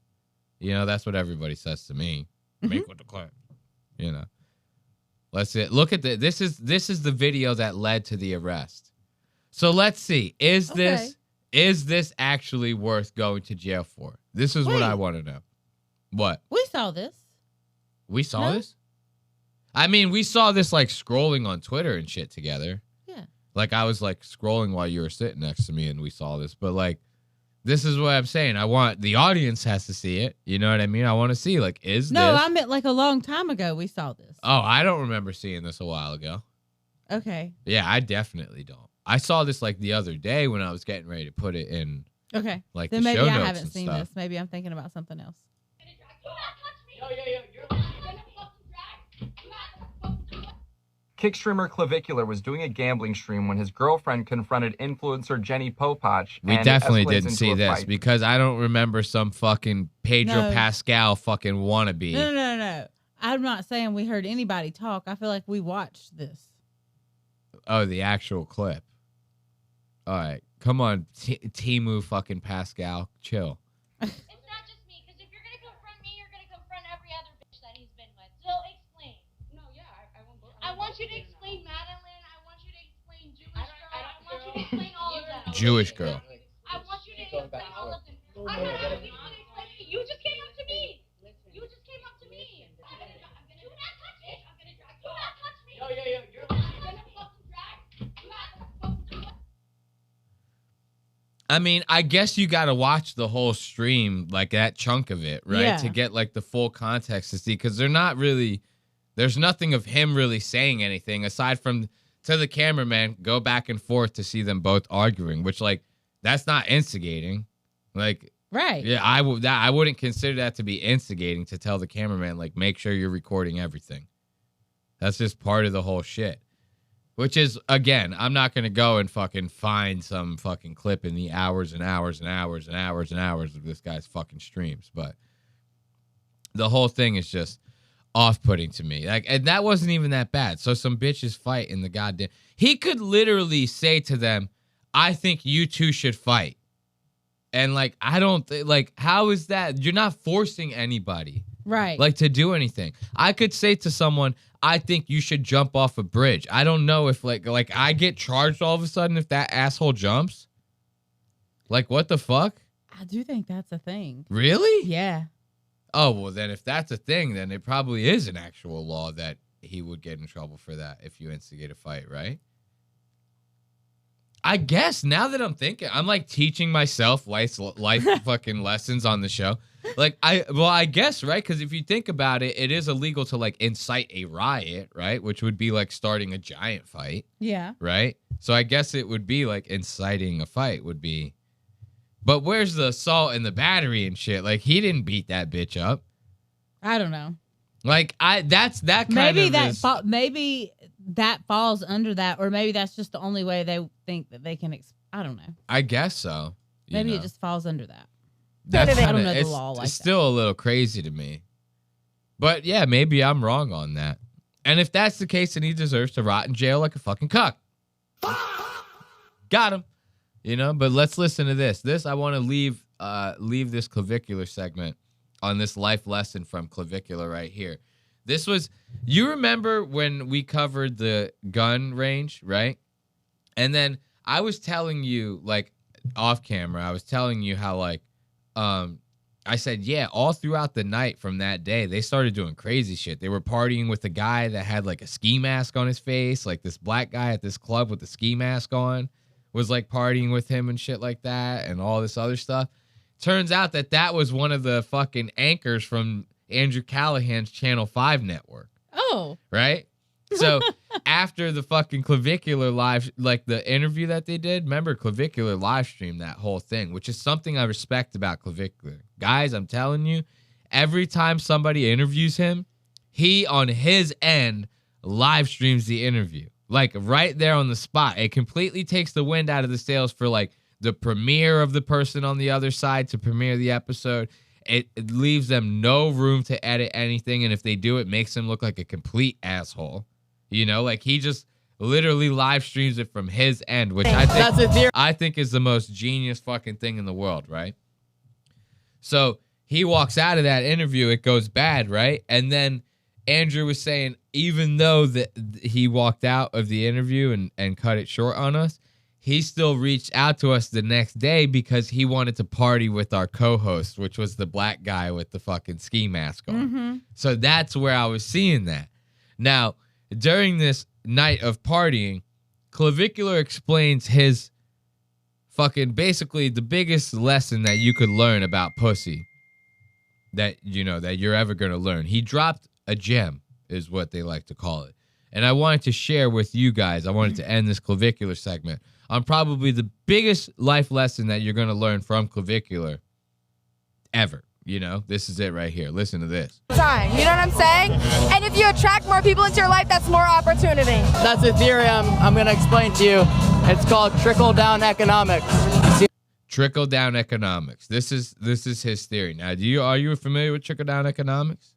You know, that's what everybody says to me. Make with the clip. You know. Let's see. Look at this is the video that led to the arrest. So let's see. Is this actually worth going to jail for? This is what I want to know. What? We saw this. We saw this? I mean, we saw this like scrolling on Twitter and shit together. Yeah. Like I was like scrolling while you were sitting next to me and we saw this. But like, this is what I'm saying. I want the audience has to see it. You know what I mean? I want to see like, is No, this? I meant like a long time ago we saw this. Oh, I don't remember seeing this a while ago. Okay. Yeah, I definitely don't. I saw this like the other day when I was getting ready to put it in. Okay. Like then the maybe show I notes haven't and seen stuff. this. Maybe I'm thinking about something else. Kick streamer Clavicular was doing a gambling stream when his girlfriend confronted influencer Jenny Popach. We and definitely it escalates didn't into see a this fight. because I don't remember some fucking Pedro No. Pascal fucking wannabe. No. I'm not saying we heard anybody talk. I feel like we watched this. Oh, the actual clip. All right. Come on, Timu fucking Pascal. Chill. I want you to explain Madeline. I want you to explain Jewish girl. I want you to explain all of them. Jewish girl. I want you to explain all of them. I'm not asking you to explain it. You just came up to me. You just came up to me. Do not touch me. Do not touch me. You're gonna fucking drag. You have to fucking do it. I mean, I guess you got to watch the whole stream, like that chunk of it, right? Yeah. To get like the full context to see, because they're not really, there's nothing of him really saying anything aside from to the cameraman, go back and forth to see them both arguing, which like, that's not instigating. Like, right. Yeah, I wouldn't consider that to be instigating to tell the cameraman, like, make sure you're recording everything. That's just part of the whole shit. Which is, again, I'm not going to go and fucking find some fucking clip in the hours and hours and hours and hours and hours of this guy's fucking streams. But the whole thing is just off-putting to me. Like, and that wasn't even that bad. So some bitches fight in the goddamn... He could literally say to them, I think you two should fight. And, like, I don't... like, how is that? You're not forcing anybody. Right. Like, to do anything. I could say to someone, I think you should jump off a bridge. I don't know if, like I get charged all of a sudden if that asshole jumps. Like, what the fuck? I do think that's a thing. Really? Yeah. Oh, well, then if that's a thing, then it probably is an actual law that he would get in trouble for that if you instigate a fight, right? I guess now that I'm thinking, I'm like teaching myself life fucking lessons on the show. Like, I guess, right? Because if you think about it, it is illegal to like incite a riot, right? Which would be like starting a giant fight. Yeah. Right? So I guess it would be like inciting a fight would be. But where's the assault and the battery and shit? Like, he didn't beat that bitch up. I don't know. Like, that's that kind Maybe of that maybe that falls under that, or maybe that's just the only way they think that they can. I don't know. I guess so. Maybe it just falls under that. That's I don't know the law like it's that. still a little crazy to me. But yeah, maybe I'm wrong on that. And if that's the case, then he deserves to rot in jail like a fucking cuck. Got him. You know, but let's listen to this. I want to leave this clavicular segment on this life lesson from clavicular right here. This was, you remember when we covered the gun range, right? And then I was telling you, like, off camera, I was telling you how, like, I said, yeah, all throughout the night from that day, they started doing crazy shit. They were partying with a guy that had, like, a ski mask on his face, like this black guy at this club with the ski mask on was like partying with him and shit like that and all this other stuff. Turns out that was one of the fucking anchors from Andrew Callahan's Channel 5 network. Oh. Right? So after the fucking clavicular live, like the interview that they did, remember clavicular live stream that whole thing, which is something I respect about clavicular. Guys, I'm telling you, every time somebody interviews him, he on his end live streams the interview. Like right there on the spot. It completely takes the wind out of the sails for like the premiere of the person on the other side to premiere the episode. It leaves them no room to edit anything. And if they do, it makes them look like a complete asshole. You know, like he just literally live streams it from his end, which I think is the most genius fucking thing in the world, right? So he walks out of that interview, it goes bad, right? And then Andrew was saying, even though that he walked out of the interview and cut it short on us, he still reached out to us the next day because he wanted to party with our co-host, which was the black guy with the fucking ski mask on. Mm-hmm. So that's where I was seeing that. Now, during this night of partying, Clavicular explains his fucking basically the biggest lesson that you could learn about pussy that, you know, that you're ever going to learn. He dropped a gem is what they like to call it. And I wanted to share with you guys, I wanted to end this clavicular segment on probably the biggest life lesson that you're going to learn from clavicular ever. You know, this is it right here. Listen to this. Time, you know what I'm saying? And if you attract more people into your life, that's more opportunity. That's a theory I'm going to explain to you. It's called trickle-down economics. Trickle-down economics. This is his theory. Now, are you familiar with trickle-down economics?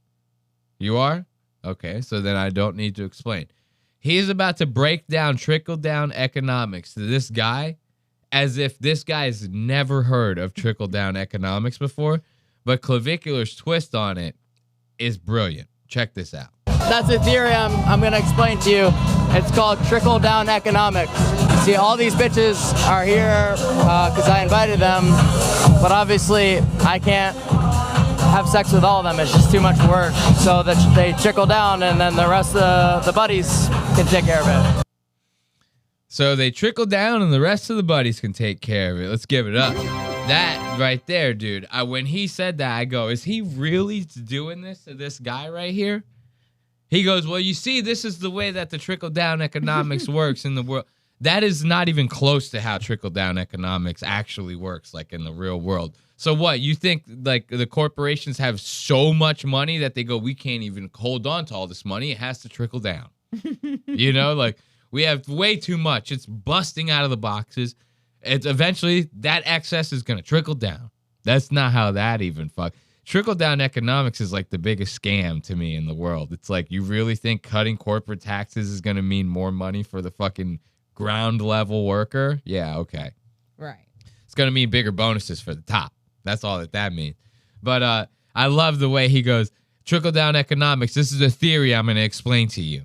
You are? Okay, so then I don't need to explain. He is about to break down trickle-down economics to this guy as if this guy has never heard of trickle-down economics before, but Clavicular's twist on it is brilliant. Check this out. That's a theory I'm going to explain to you. It's called trickle-down economics. See, all these bitches are here because I invited them, but obviously I can't have sex with all of them. It's just too much work. So that they trickle down, and then the rest of the buddies can take care of it. So they trickle down, and the rest of the buddies can take care of it. Let's give it up. That right there, dude. When he said that, I go, is he really doing this to this guy right here? He goes, well, you see, this is the way that the trickle-down economics works in the world. That is not even close to how trickle-down economics actually works, like in the real world. So what, you think like the corporations have so much money that they go, we can't even hold on to all this money. It has to trickle down. You know, like we have way too much. It's busting out of the boxes. It's eventually that excess is going to trickle down. That's not how that even fuck. Trickle down economics is like the biggest scam to me in the world. It's like, you really think cutting corporate taxes is going to mean more money for the fucking ground level worker? Yeah, okay. Right. It's going to mean bigger bonuses for the top. That's all that means. But I love the way he goes, trickle down economics. This is a theory I'm going to explain to you.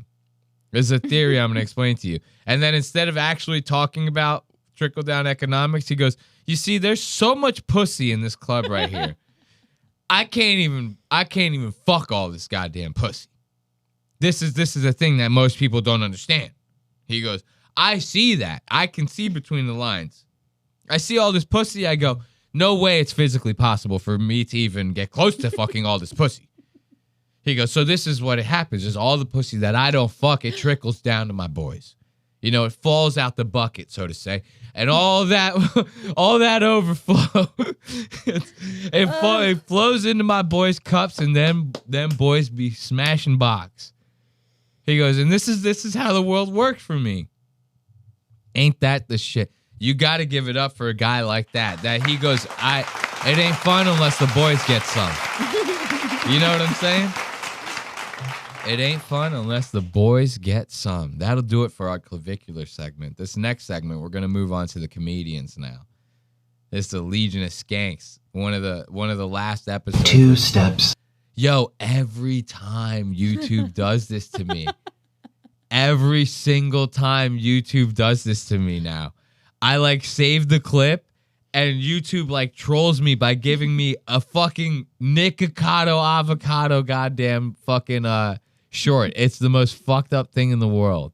This is a theory I'm going to explain to you. And then instead of actually talking about trickle down economics. He goes, you see, there's so much pussy in this club right here. I can't even fuck all this goddamn pussy. This is a thing that most people don't understand. He goes, I see that. I can see between the lines. I see all this pussy. I go, no way it's physically possible for me to even get close to fucking all this pussy. He goes, so this is what it happens, is all the pussy that I don't fuck, it trickles down to my boys. You know, it falls out the bucket, so to say. And all that overflow, it flows into my boys' cups, and them boys be smashing box. He goes, and this is how the world works for me. Ain't that the shit? You got to give it up for a guy like that. That he goes, it ain't fun unless the boys get some. You know what I'm saying? It ain't fun unless the boys get some. That'll do it for our clavicular segment. This next segment, we're gonna move on to the comedians now. It's the Legion of Skanks. One of the last episodes. 2 steps. Yo, every time YouTube does this to me, every single time YouTube does this to me now, I like save the clip and YouTube like trolls me by giving me a fucking Nikocado avocado goddamn fucking short. It's the most fucked up thing in the world.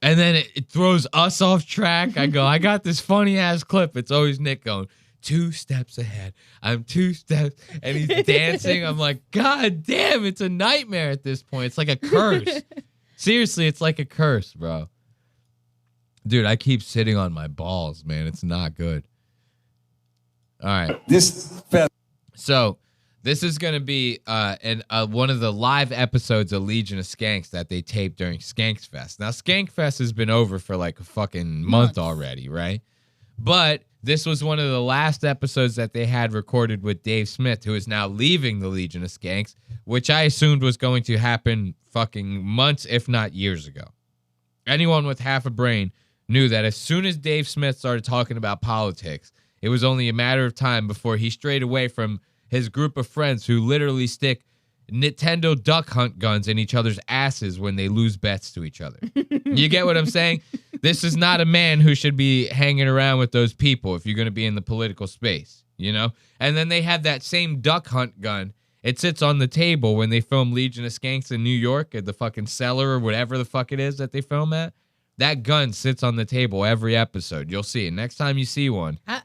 And then it throws us off track. I go, I got this funny ass clip. It's always Nick going, 2 steps ahead. I'm 2 steps. And he's dancing. I'm like, God damn, it's a nightmare at this point. It's like a curse. Seriously, it's like a curse, bro. Dude, I keep sitting on my balls, man. It's not good. All right. So this is going to be one of the live episodes of Legion of Skanks that they taped during Skanks Fest. Now, Skank Fest has been over for like a fucking month already, right? But this was one of the last episodes that they had recorded with Dave Smith, who is now leaving the Legion of Skanks, which I assumed was going to happen fucking months, if not years ago. Anyone with half a brain knew that as soon as Dave Smith started talking about politics, it was only a matter of time before he strayed away from his group of friends who literally stick Nintendo Duck Hunt guns in each other's asses when they lose bets to each other. You get what I'm saying? This is not a man who should be hanging around with those people if you're going to be in the political space, you know? And then they have that same Duck Hunt gun. It sits on the table when they film Legion of Skanks in New York at the fucking cellar or whatever the fuck it is that they film at. That gun sits on the table every episode. You'll see it. Next time you see one, I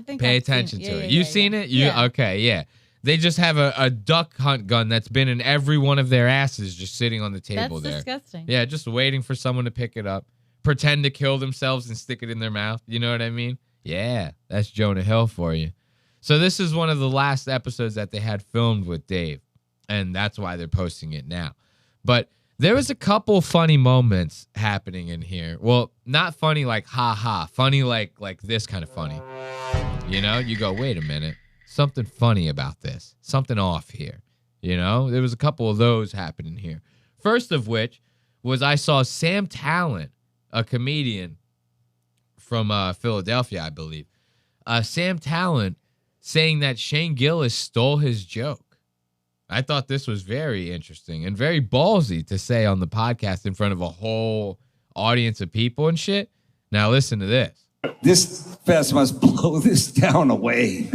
think pay I've attention seen to it. You've seen it? Okay, yeah. They just have a duck hunt gun that's been in every one of their asses just sitting on the table there. That's disgusting. Yeah, just waiting for someone to pick it up, pretend to kill themselves and stick it in their mouth. You know what I mean? Yeah, that's Jonah Hill for you. So this is one of the last episodes that they had filmed with Dave, and that's why they're posting it now. But there was a couple funny moments happening in here. Well, not funny like ha-ha. Funny like this kind of funny. You know? You go, wait a minute. Something funny about this. Something off here. You know? There was a couple of those happening here. First of which was I saw Sam Talent, a comedian from Philadelphia, I believe. Sam Talent saying that Shane Gillis stole his joke. I thought this was very interesting and very ballsy to say on the podcast in front of a whole audience of people and shit. Now listen to this. This fest must blow this town away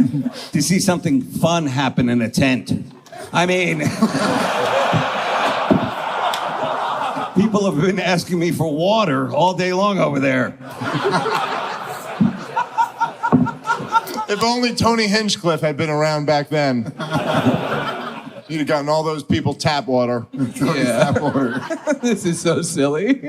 to see something fun happen in a tent. I mean, people have been asking me for water all day long over there. If only Tony Hinchcliffe had been around back then. You'd have gotten all those people tap water. Tap water. This is so silly.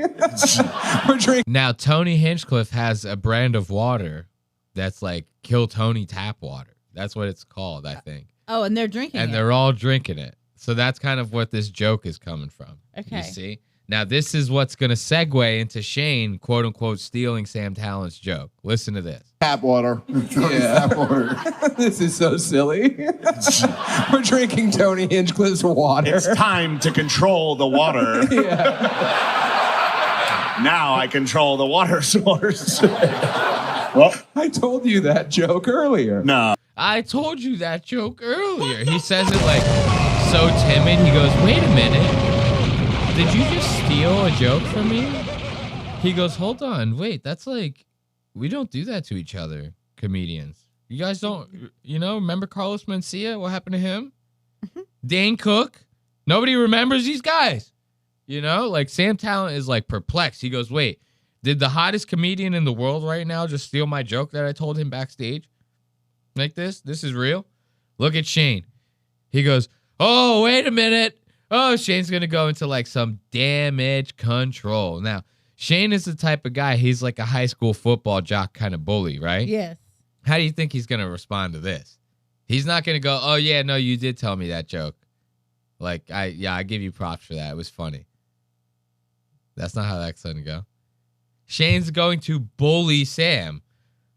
We're drinking. Now, Tony Hinchcliffe has a brand of water that's like Kill Tony tap water. That's what it's called, I think. Oh, and they're drinking and it. they're all drinking it. So that's kind of what this joke is coming from. Okay. You see? Now, this is what's going to segue into Shane, quote unquote, stealing Sam Talent's joke. Listen to this. Tap water. Tap water. This is so silly. We're drinking Tony Hinchcliffe's water. It's time to control the water. Now I control the water source. Well, I told you that joke earlier. No. I told you that joke earlier. He says it like so timid. He goes, wait a minute. Did you just steal a joke from me? He goes, hold on, wait, that's like, we don't do that to each other, comedians. You guys don't, remember Carlos Mencia? What happened to him? Dane Cook? Nobody remembers these guys. Like Sam Talent is like perplexed. He goes, wait, did the hottest comedian in the world right now just steal my joke that I told him backstage? Like this? This is real? Look at Shane. He goes, oh, wait a minute. Oh, Shane's going to go into like some damage control. Now, Shane is the type of guy, he's like a high school football jock kind of bully, right? Yes. How do you think he's going to respond to this? He's not going to go, oh, yeah, no, you did tell me that joke. Like, I give you props for that. It was funny. That's not how that's going to go. Shane's going to bully Sam.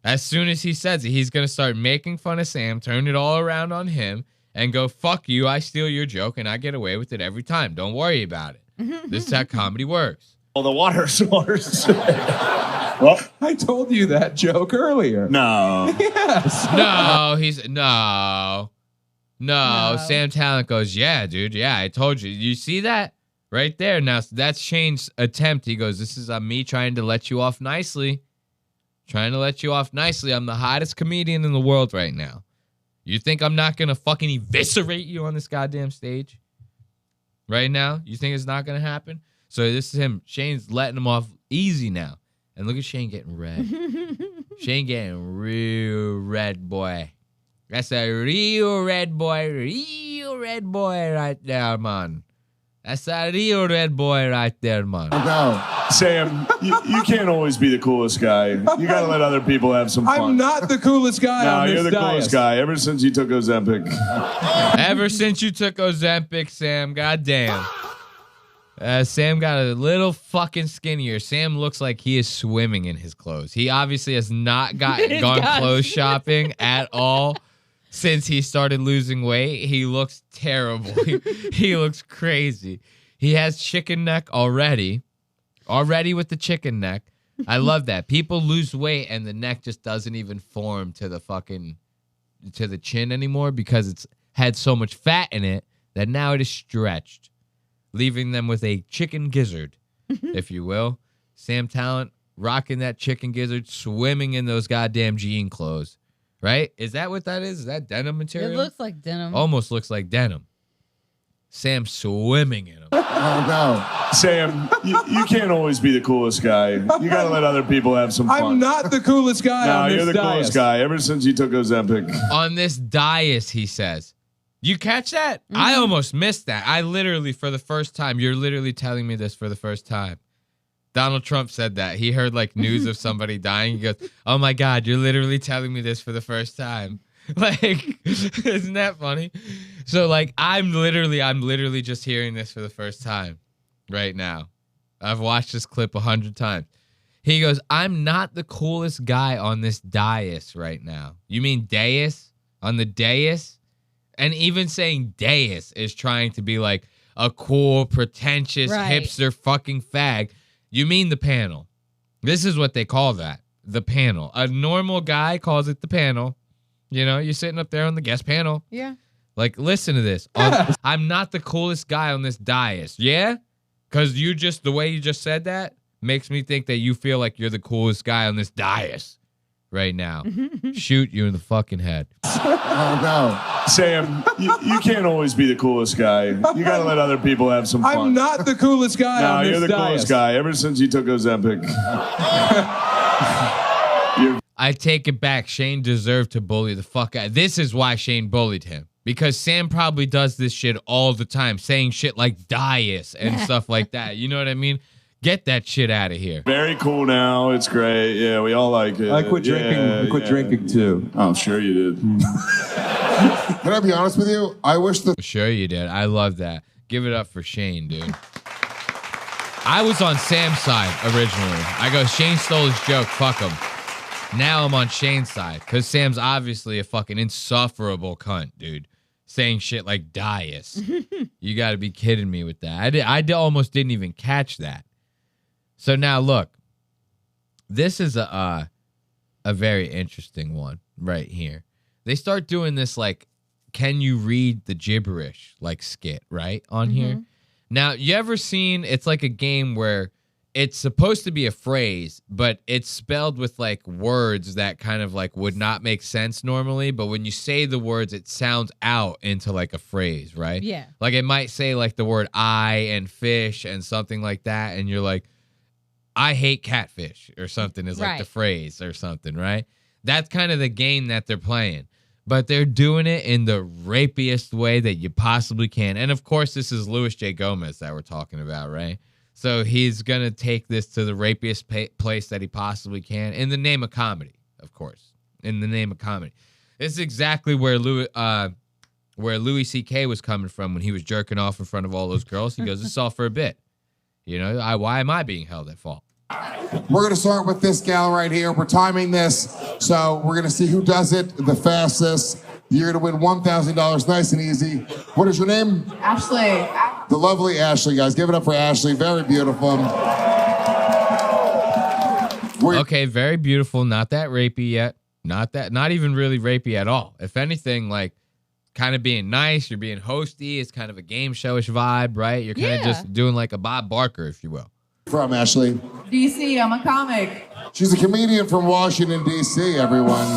As soon as he says it, he's going to start making fun of Sam, turn it all around on him, and go, fuck you, I steal your joke, and I get away with it every time. Don't worry about it. This is how comedy works. Well, the water source. Well, I told you that joke earlier. No. Yes. No. Sam Talent goes, yeah, dude. Yeah, I told you. You see that right there? Now, that's Shane's attempt. He goes, this is me trying to let you off nicely. I'm the hottest comedian in the world right now. You think I'm not going to fucking eviscerate you on this goddamn stage? Right now? You think it's not going to happen? So this is him. Shane's letting him off easy now. And look at Shane getting red. Shane getting real red, boy. That's a real red boy right there, man. That's a real red boy right there, man. No, Sam, you can't always be the coolest guy. You got to let other people have some fun. I'm not the coolest guy on this you're the coolest guy ever since you took Ozempic. Ever since you took Ozempic, Sam, goddamn. Sam got a little fucking skinnier. Sam looks like he is swimming in his clothes. He obviously has not gone clothes shopping at all since he started losing weight. He looks terrible. He looks crazy. He has chicken neck already with the chicken neck. I love that. People lose weight and the neck just doesn't even form to the chin anymore because it's had so much fat in it that now it is stretched, leaving them with a chicken gizzard, if you will. Sam Talent rocking that chicken gizzard, swimming in those goddamn jean clothes. Right? Is that what that is? Is that denim material? It looks like denim. Almost looks like denim. Sam swimming in them. Oh, no. Sam, you can't always be the coolest guy. You got to let other people have some fun. I'm not the coolest guy on this you're the coolest guy ever since you took Ozempic. On this dais, he says. You catch that? Mm-hmm. I almost missed that. I literally, for the first time, you're literally telling me this for the first time. Donald Trump said that. He heard like news of somebody dying. He goes, oh my God, you're literally telling me this for the first time. Like, isn't that funny? So like, I'm literally just hearing this for the first time right now. I've watched this clip 100 times. He goes, I'm not the coolest guy on this dais right now. You mean dais? On the dais? And even saying dais is trying to be like a cool, pretentious, hipster fucking fag. You mean the panel. This is what they call that. The panel. A normal guy calls it the panel. You know, you're sitting up there on the guest panel. Yeah. Like, listen to this. I'm not the coolest guy on this dais. Yeah? Because the way you just said that makes me think that you feel like you're the coolest guy on this dais right now. Shoot you in the fucking head. Oh, no. Sam, you can't always be the coolest guy. You got to let other people have some fun. I'm not the coolest guy on this you're the coolest guy ever since you took Ozempic. I take it back. Shane deserved to bully the fuck out. This is why Shane bullied him. Because Sam probably does this shit all the time, saying shit like dais and stuff like that. You know what I mean? Get that shit out of here. Very cool now. It's great. Yeah, we all like it. I quit drinking. I quit drinking too. Oh, sure you did. Can I be honest with you? I wish the... Sure you did. I love that. Give it up for Shane, dude. I was on Sam's side originally. I go, Shane stole his joke. Fuck him. Now I'm on Shane's side because Sam's obviously a fucking insufferable cunt, dude. Saying shit like dais. You got to be kidding me with that. I almost didn't even catch that. So now look, this is a very interesting one right here. They start doing this like, can you read the gibberish like skit right on here? Now, you ever seen, it's like a game where it's supposed to be a phrase, but it's spelled with like words that kind of like would not make sense normally. But when you say the words, it sounds out into like a phrase, right? Yeah. Like it might say like the word I and fish and something like that. And you're like, I hate catfish or something is like the phrase or something, right? That's kind of the game that they're playing. But they're doing it in the rapiest way that you possibly can. And of course, this is Luis J. Gomez that we're talking about, right? So he's going to take this to the rapiest place that he possibly can in the name of comedy, of course. In the name of comedy. This is exactly where Louis C.K. was coming from when he was jerking off in front of all those girls. He goes, it's all for a bit. You know, why am I being held at fault? We're going to start with this gal right here. We're timing this, so we're going to see who does it the fastest. You're going to win $1,000 nice and easy. What is your name? Ashley. The lovely Ashley, guys. Give it up for Ashley. Very beautiful. Okay, very beautiful. Not that rapey yet. Not even really rapey at all. If anything, like kind of being nice. You're being hosty. It's kind of a game showish vibe, right? You're kind of just doing like a Bob Barker, if you will. From Ashley. DC, I'm a comic. She's a comedian from Washington, D.C., everyone.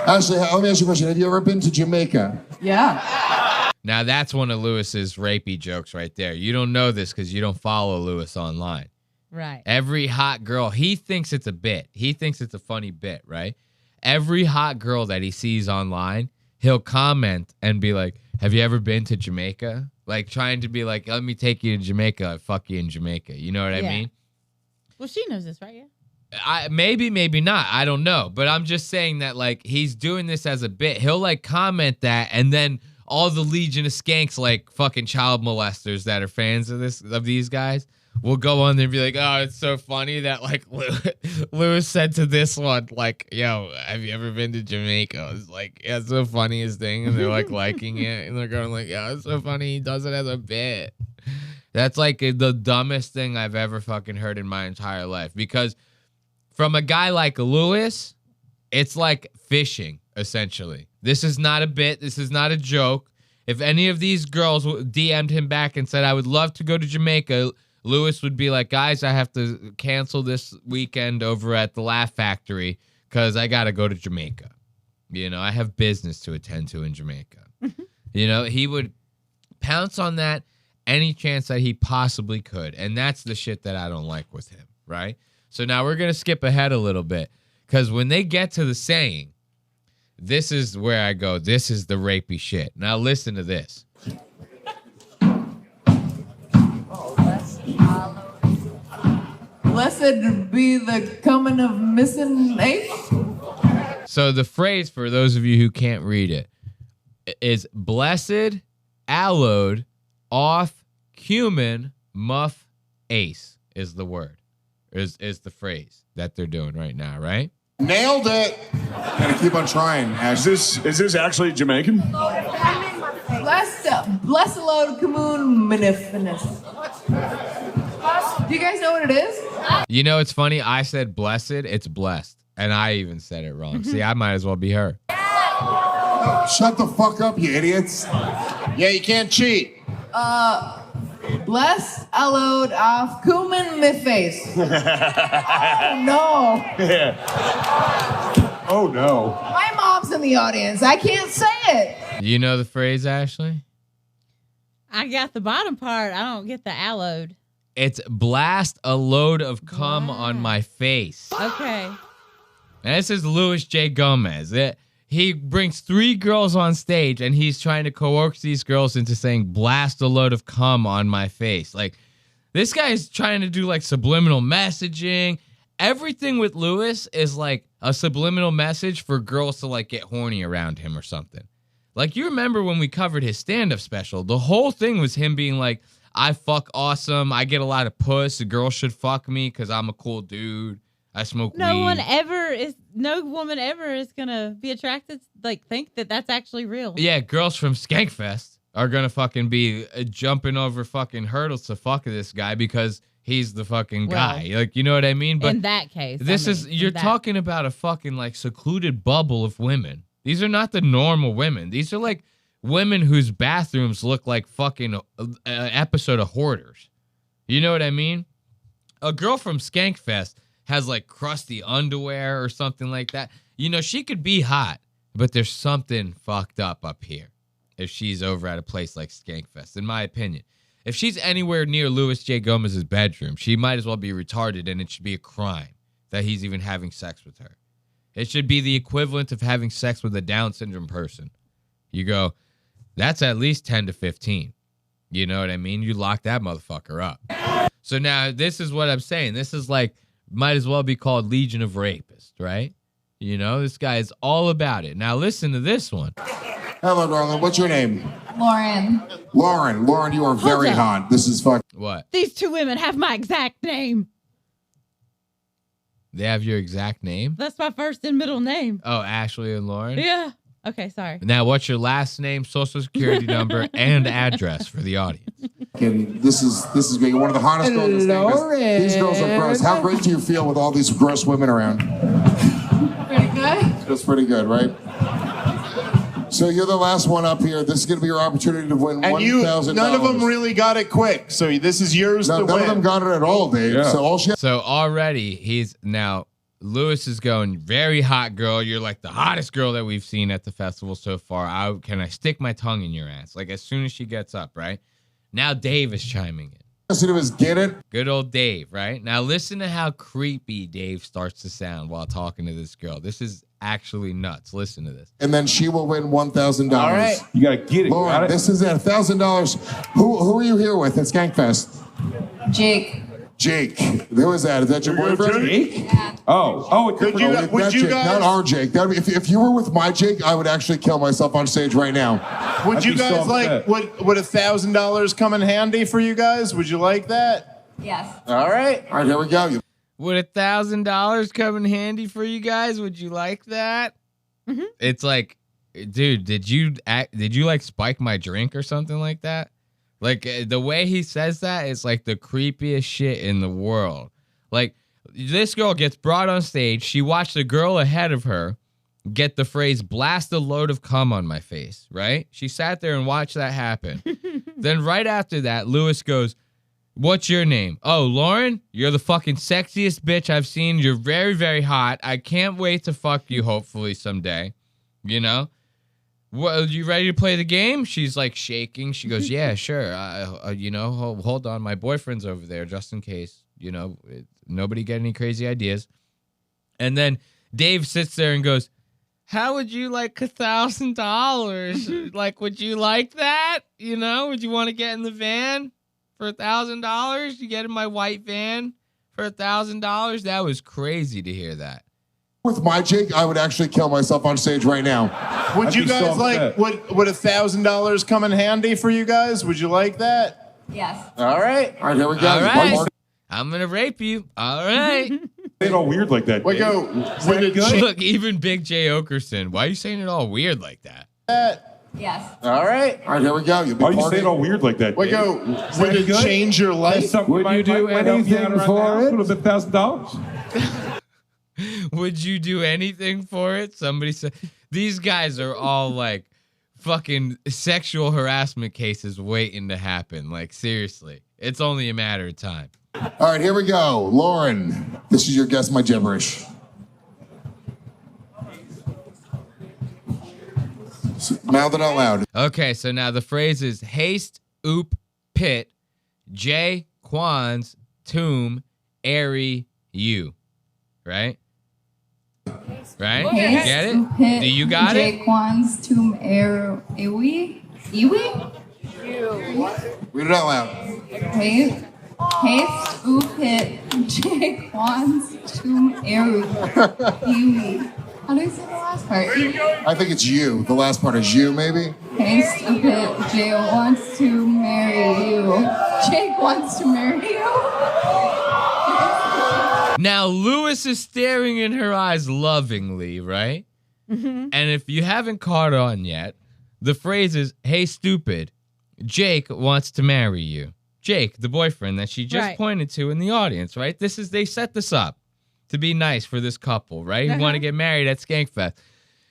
Ashley, let me ask you a question. Have you ever been to Jamaica? Yeah. Now, that's one of Lewis's rapey jokes right there. You don't know this because you don't follow Lewis online. Right. Every hot girl, he thinks it's a bit. He thinks it's a funny bit, right? Every hot girl that he sees online, he'll comment and be like, have you ever been to Jamaica? Like trying to be like, let me take you to Jamaica. I fuck you in Jamaica. You know what I mean? Well, she knows this, right? Yeah. Maybe not. I don't know. But I'm just saying that like he's doing this as a bit. He'll like comment that and then all the legion of skanks like fucking child molesters that are fans of these guys will go on there and be like, oh, it's so funny that like Lewis said to this one, like, yo, have you ever been to Jamaica? It's like, yeah, it's the funniest thing. And they're like liking it. And they're going like, yeah, it's so funny. He does it as a bit. That's like the dumbest thing I've ever fucking heard in my entire life. Because from a guy like Lewis, it's like fishing, essentially. This is not a bit. This is not a joke. If any of these girls DM'd him back and said, I would love to go to Jamaica, Lewis would be like, guys, I have to cancel this weekend over at the Laugh Factory because I got to go to Jamaica. You know, I have business to attend to in Jamaica. You know, he would pounce on that any chance that he possibly could. And that's the shit that I don't like with him, right? So now we're going to skip ahead a little bit because when they get to the saying, this is where I go, this is the rapey shit. Now listen to this. Blessed be the coming of missing eight. So the phrase, for those of you who can't read it, is blessed, allowed, off, cumin, muff, ace is the word. Is the phrase that they're doing right now, right? Nailed it. Gotta keep on trying. Is this actually Jamaican? Blessed load comoon minifinus. Do you guys know what it is? You know, it's funny. I said blessed. It's blessed. And I even said it wrong. See, I might as well be her. Shut the fuck up, you idiots. Yeah, you can't cheat. Bless allowed off cumin my face. Oh no. Yeah. Oh no. My mom's in the audience. I can't say it. You know the phrase, Ashley? I got the bottom part. I don't get the allowed. It's blast a load of cum on my face. Okay. And this is Luis J. Gomez. He brings 3 girls on stage and he's trying to coerce these girls into saying blast a load of cum on my face. Like, this guy is trying to do like subliminal messaging. Everything with Luis is like a subliminal message for girls to like get horny around him or something. Like, you remember when we covered his stand-up special, the whole thing was him being like, I fuck awesome. I get a lot of puss. The girl should fuck me because I'm a cool dude. I smoke weed. No woman ever is gonna be attracted, like think that that's actually real. Yeah, girls from Skankfest are gonna fucking be jumping over fucking hurdles to fuck this guy because he's the fucking guy. Like, you know what I mean? But in that case, you're talking about a fucking like secluded bubble of women. These are not the normal women. These are like women whose bathrooms look like fucking an episode of Hoarders. You know what I mean? a girl from Skankfest has like crusty underwear or something like that. You know, she could be hot, but there's something fucked up here if she's over at a place like Skankfest, in my opinion. If she's anywhere near Louis J. Gomez's bedroom, she might as well be retarded, and it should be a crime that he's even having sex with her. It should be the equivalent of having sex with a Down syndrome person. You go, that's at least 10 to 15. You know what I mean? You lock that motherfucker up. So now this is what I'm saying. This is like, might as well be called Legion of Rapists, right? You know, this guy is all about it. Now listen to this one. Hello, darling. What's your name? Lauren. Lauren, you are very hot. This is fucking. What? These two women have my exact name. They have your exact name? That's my first and middle name. Oh, Ashley and Lauren? Yeah. Okay, sorry. Now, what's your last name, social security number, and address for the audience? And this is great. You're one of the hottest girls in this game. These girls are gross. How great do you feel with all these gross women around? Pretty good. Feels pretty good, right? So you're the last one up here. This is going to be your opportunity to win $1,000. None of them really got it quick, so this is yours to win. None of them got it at all, Dave. Yeah. So So already he's now Lewis is going very hot girl. You're like the hottest girl that we've seen at the festival so far. Can I stick my tongue in your ass? Like as soon as she gets up, right? Now Dave is chiming in. Listen to us, get it? Good old Dave, right? Now listen to how creepy Dave starts to sound while talking to this girl. This is actually nuts. Listen to this. And then she will win $1,000. All right. You got to get it. Lauren, this is it. $1,000. Who are you here with at Skankfest? Jake. Who is that? Is that your boyfriend? Jake? Yeah. Would you guys? Not our Jake. If you were with my Jake, I would actually kill myself on stage right now. Would you guys would $1,000 come in handy for you guys? Would you like that? Yes. All right. All right, here we go. Would $1,000 come in handy for you guys? Would you like that? Mm-hmm. It's like, dude, did you like spike my drink or something like that? Like the way he says that is like the creepiest shit in the world. Like this girl gets brought on stage. She watched a girl ahead of her get the phrase "blast a load of cum on my face," right? She sat there and watched that happen. Then right after that, Lewis goes, "What's your name?" "Oh, Lauren, you're the fucking sexiest bitch I've seen. You're very, very hot. I can't wait to fuck you hopefully someday." You know? "Well, you ready to play the game?" She's like shaking. She goes, "Yeah, sure. Hold on. My boyfriend's over there just in case, nobody get any crazy ideas." And then Dave sits there and goes, "How would you like $1,000? Like, would you like that? Would you want to get in the van for $1,000? You get in my white van for $1,000?" That was crazy to hear that. With my Jake, I would actually kill myself on stage right now. Would you guys would $1,000 come in handy for you guys? Would you like that? Yes. All right. All right, here we go. All right. I'm going to rape you. All right. Say it all weird like that. Wait, go. Look, even Big J. Okerson. Why are you saying it all weird like that? Yes. All right. All right, here we go. Why you say it all weird like that? Wait, go. Would it change your life? Would you do anything for it? Would it be $1,000? Would you do anything for it? Somebody said these guys are all like fucking sexual harassment cases waiting to happen. Like seriously, it's only a matter of time. All right, here we go. Lauren, this is your Guess My Gibberish. Mouth it out loud. Okay, so now the phrase is haste, oop, pit, J, quans, tomb, airy, you. Right? Right? Haste, Get it? pit, Do you got it? Jaquan's tomb air iwi? Read it out loud. Haste, upit, Jaquan's tomb air iwi. How do you say the last part? I think it's you. The last part is you, maybe? Haste, upit, Jay wants to marry you. Jake wants to marry you. Now, Lewis is staring in her eyes lovingly, right? Mm-hmm. And if you haven't caught on yet, the phrase is, hey, stupid, Jake wants to marry you. Jake, the boyfriend that she just pointed to in the audience, right? They set this up to be nice for this couple, right? Who want to get married at Skankfest.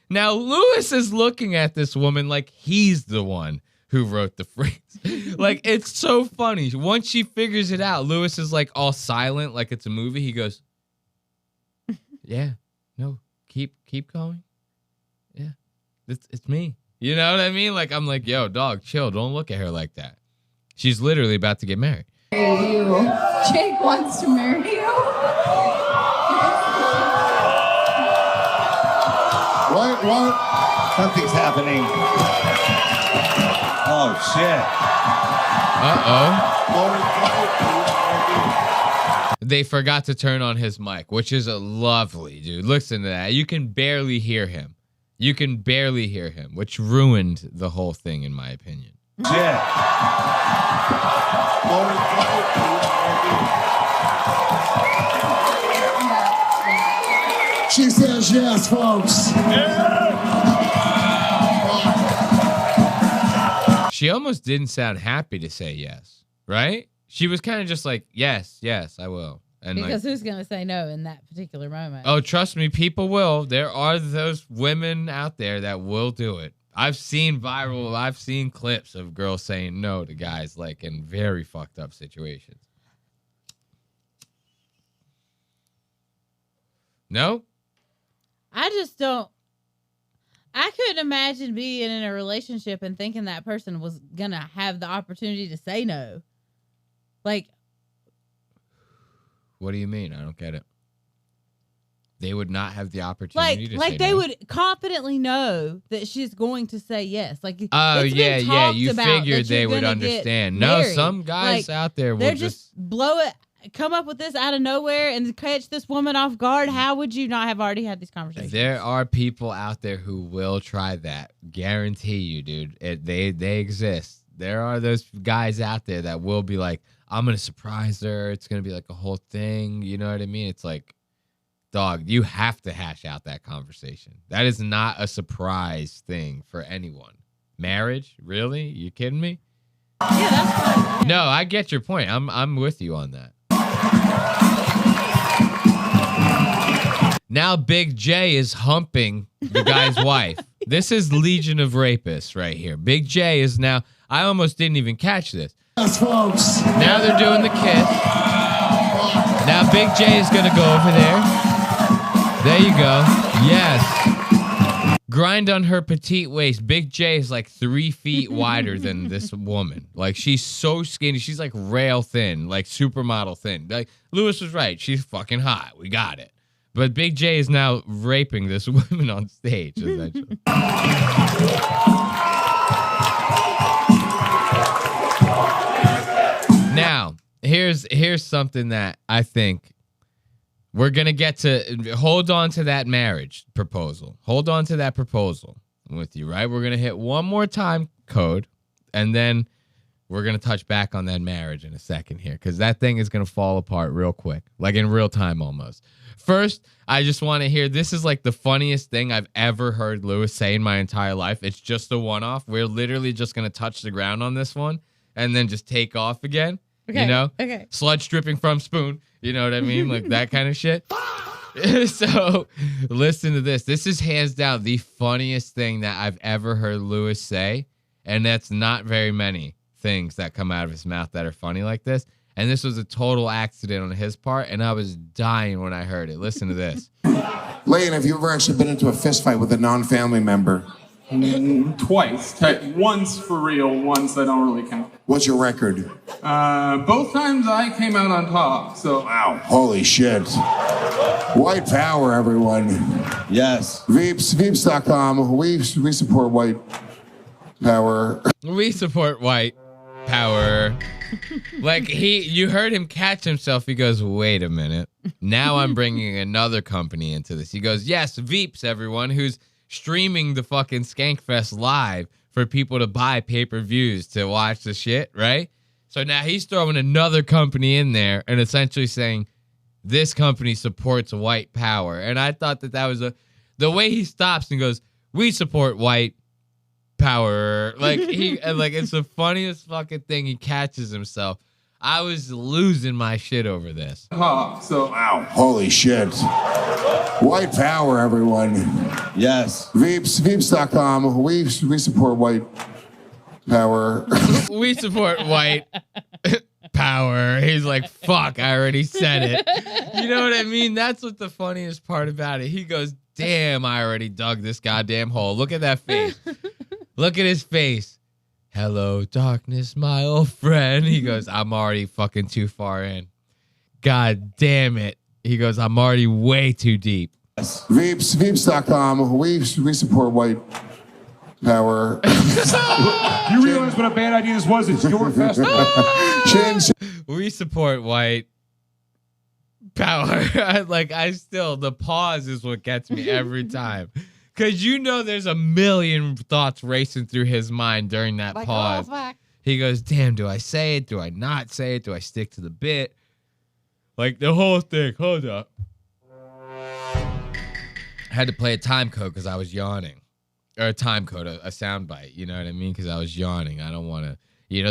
Now, Lewis is looking at this woman like he's the one who wrote the phrase. Like, it's so funny. Once she figures it out, Lewis is like all silent, like it's a movie. He goes, yeah, no, keep going. Yeah, it's me. You know what I mean? Like, I'm like, yo, dog, chill. Don't look at her like that. She's literally about to get married. Marry you. Jake wants to marry you. What? Something's happening. Oh, shit. They forgot to turn on his mic, which is a lovely, dude. Listen to that. You can barely hear him. Which ruined the whole thing, in my opinion. Shit. She says yes, folks. She almost didn't sound happy to say yes, right? She was kind of just like, yes, I will. And because like, who's going to say no in that particular moment? oh, trust me, people will. There are those women out there that will do it. I've seen clips of girls saying no to guys, like, in very fucked up situations. No? I just don't. I couldn't imagine being in a relationship and thinking that person was going to have the opportunity to say no. Like, what do you mean? I don't get it. They would not have the opportunity to say like they no. would confidently know that she's going to say yes. Like, oh, it's been yeah. talked You about figured that you're they would gonna understand. get No, married. some guys Like, out there will they're just blow it, come up with this out of nowhere and catch this woman off guard. How would you not have already had these conversations? There are people out there who will try that. Guarantee you, dude. They exist. There are those guys out there that will be like, I'm going to surprise her. It's going to be like a whole thing. You know what I mean? It's like, dog, you have to hash out that conversation. That is not a surprise thing for anyone. Marriage? Really? You kidding me? Yeah, that's fine. No, I get your point. I'm with you on that. Now Big J is humping the guy's wife. This is Legion of Rapists right here. Big J is now, I almost didn't even catch this. Yes, folks. Now they're doing the kiss. Now Big J is going to go over there. There you go. Yes. Grind on her petite waist. Big J is like 3 feet wider than this woman. Like, she's so skinny. She's like rail thin, like supermodel thin. Like, Lewis was right. She's fucking hot. We got it. But Big J is now raping this woman on stage, essentially. Now, here's something that I think we're going to get to. Hold on to that marriage proposal. Hold on to that proposal with you, right? We're going to hit one more time code, and then we're going to touch back on that marriage in a second here, because that thing is going to fall apart real quick, like in real time almost. First, I just want to hear, this is like the funniest thing I've ever heard Lewis say in my entire life. It's just a one-off. We're literally just going to touch the ground on this one and then just take off again. Okay, you know? okay. Sludge dripping from spoon. You know what I mean? Like that kind of shit. So listen to this. This is hands down the funniest thing that I've ever heard Lewis say. And that's not very many things that come out of his mouth that are funny like this. And this was a total accident on his part, and I was dying when I heard it. Listen to this. Layton, have you ever actually been into a fist fight with a non-family member? Twice. Once for real, once I don't really count. What's your record? Both times I came out on top, so... Wow. Holy shit. White power, everyone. Yes. Veeps.com. We support white power. We support white power. Like, you heard him catch himself. He goes, wait a minute. Now I'm bringing another company into this. He goes, yes, Veeps, everyone, who's streaming the fucking Skankfest live for people to buy pay-per-views to watch the shit, right? So now he's throwing another company in there and essentially saying this company supports white power. And I thought that was the way he stops and goes, we support white power. Like, it's the funniest fucking thing. He catches himself. I was losing my shit over this. Wow. Holy shit. White power, everyone. Yes. Veeps.com. We support white power. We support white power. He's like, fuck, I already said it. You know what I mean? That's what the funniest part about it. He goes, damn, I already dug this goddamn hole. Look at that face. Look at his face. Hello, darkness, my old friend. He goes, I'm already fucking too far in. God damn it. He goes, I'm already way too deep. Veeps.com. We support white power. You realize what a bad idea this was? It's your festival. We support white power. The pause is what gets me every time. Because you know there's a million thoughts racing through his mind during that pause. He goes, damn, do I say it? Do I not say it? Do I stick to the bit? Like the whole thing. Hold up. I had to play a time code because I was yawning. Or a time code, a sound bite. You know what I mean? Because I was yawning. I don't want to...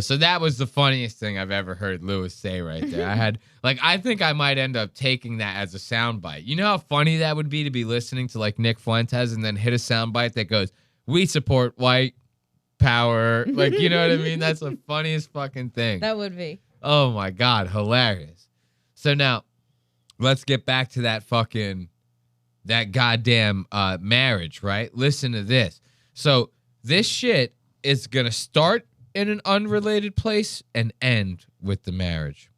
so that was the funniest thing I've ever heard Lewis say right there. I think I might end up taking that as a soundbite. You know how funny that would be to be listening to like Nick Fuentes and then hit a soundbite that goes, we support white power. Like, you know what I mean? That's the funniest fucking thing. That would be. Oh my God, hilarious. So now, let's get back to that goddamn marriage, right? Listen to this. So this shit is going to start in an unrelated place and end with the marriage.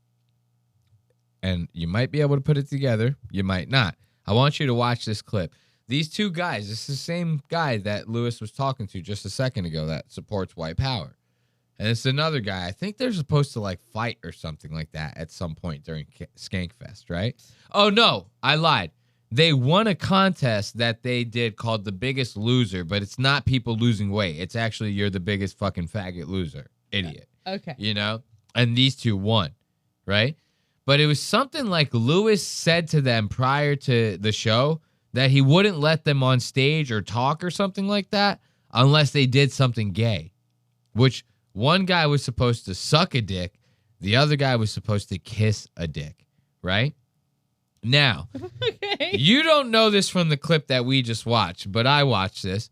And you might be able to put it together. You might not. I want you to watch this clip. These two guys, this is the same guy that Lewis was talking to just a second ago that supports white power. And it's another guy. I think they're supposed to like fight or something like that at some point during Skankfest, right? Oh, no, I lied. They won a contest that they did called The Biggest Loser, but it's not people losing weight. It's actually you're the biggest fucking faggot loser. Idiot. Okay. And these two won, right? But it was something like Lewis said to them prior to the show that he wouldn't let them on stage or talk or something like that unless they did something gay, which one guy was supposed to suck a dick. The other guy was supposed to kiss a dick, right? Now, you don't know this from the clip that we just watched, but I watched this.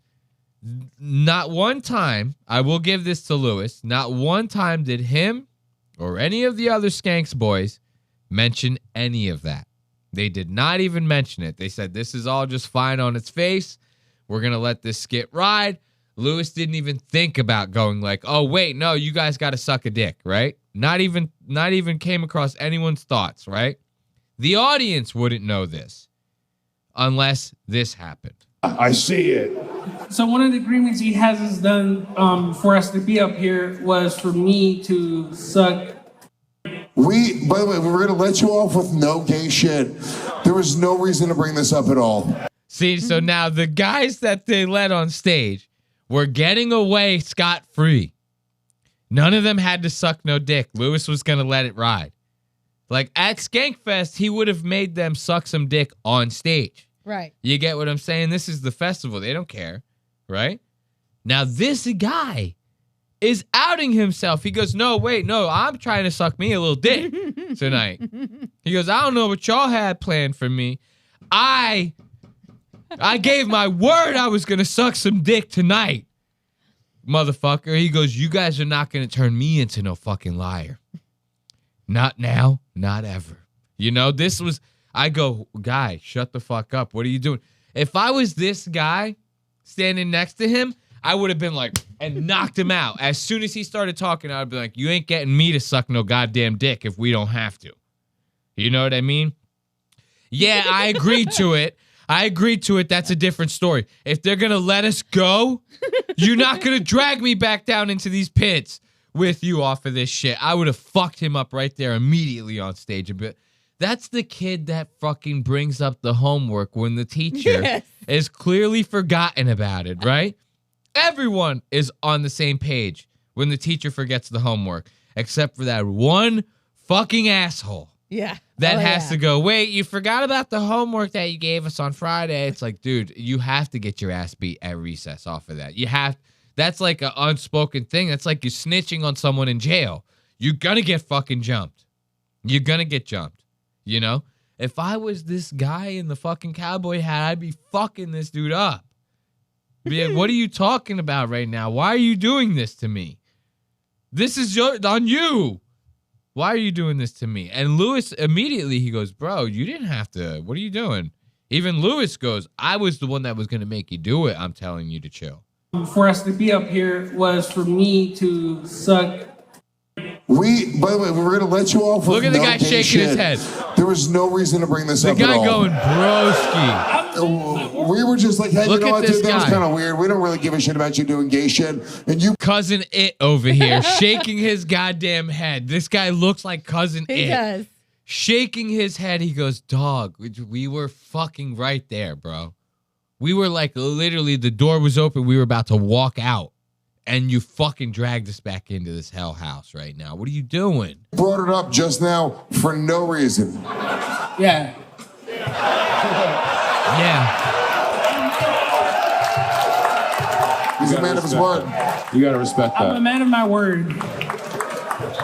Not one time, I will give this to Lewis, not one time did him or any of the other Skanks boys mention any of that. They did not even mention it. They said, this is all just fine on its face. We're going to let this skit ride. Lewis didn't even think about going like, oh, wait, no, you guys got to suck a dick, right? Not even came across anyone's thoughts, right? The audience wouldn't know this unless this happened. I see it. So one of the agreements he has us done for us to be up here was for me to suck. By the way, we're going to let you off with no gay shit. There was no reason to bring this up at all. See, so now the guys that they let on stage were getting away scot-free. None of them had to suck no dick. Lewis was going to let it ride. Like at Skankfest, he would have made them suck some dick on stage. Right. You get what I'm saying? This is the festival. They don't care. Right? Now, this guy is outing himself. He goes, no, wait, no, I'm trying to suck me a little dick tonight. He goes, I don't know what y'all had planned for me. I gave my word I was going to suck some dick tonight, motherfucker. He goes, you guys are not going to turn me into no fucking liar. Not now, not ever. This was, I go, guy, shut the fuck up. What are you doing? If I was this guy standing next to him, I would have been like, and knocked him out. As soon as he started talking, I would be like, you ain't getting me to suck no goddamn dick if we don't have to. You know what I mean? Yeah, I agreed to it. That's a different story. If they're going to let us go, you're not going to drag me back down into these pits with you off of this shit. I would have fucked him up right there immediately on stage a bit. That's the kid that fucking brings up the homework when the teacher is clearly forgotten about it, right? Everyone is on the same page when the teacher forgets the homework, except for that one fucking asshole. Yeah. That has to go, wait, you forgot about the homework that you gave us on Friday. It's like, dude, you have to get your ass beat at recess off of that. That's like an unspoken thing. That's like you're snitching on someone in jail. You're going to get fucking jumped. You're going to get jumped. If I was this guy in the fucking cowboy hat, I'd be fucking this dude up. Be like, what are you talking about right now? Why are you doing this to me? This is on you. Why are you doing this to me? And Lewis immediately, he goes, bro, you didn't have to. What are you doing? Even Lewis goes, I was the one that was going to make you do it. I'm telling you to chill. For us to be up here was for me to suck. By the way, we're going to let you off. Look at the guy shaking his head. There was no reason to bring this The up at guy all. going broski. We were just like, hey, Look you know at what, this dude? That was guy. kind of weird. We don't really give a shit about you doing gay shit. And you, Cousin It over here, shaking his goddamn head. This guy looks like Cousin It. He does. Shaking his head. He goes, dog, we were fucking right there, bro. We were like, literally, the door was open. We were about to walk out. And you fucking dragged us back into this hell house right now. What are you doing? brought it up just now for no reason. Yeah. Yeah. He's a man of his word. You gotta respect I'm a that. man of my word.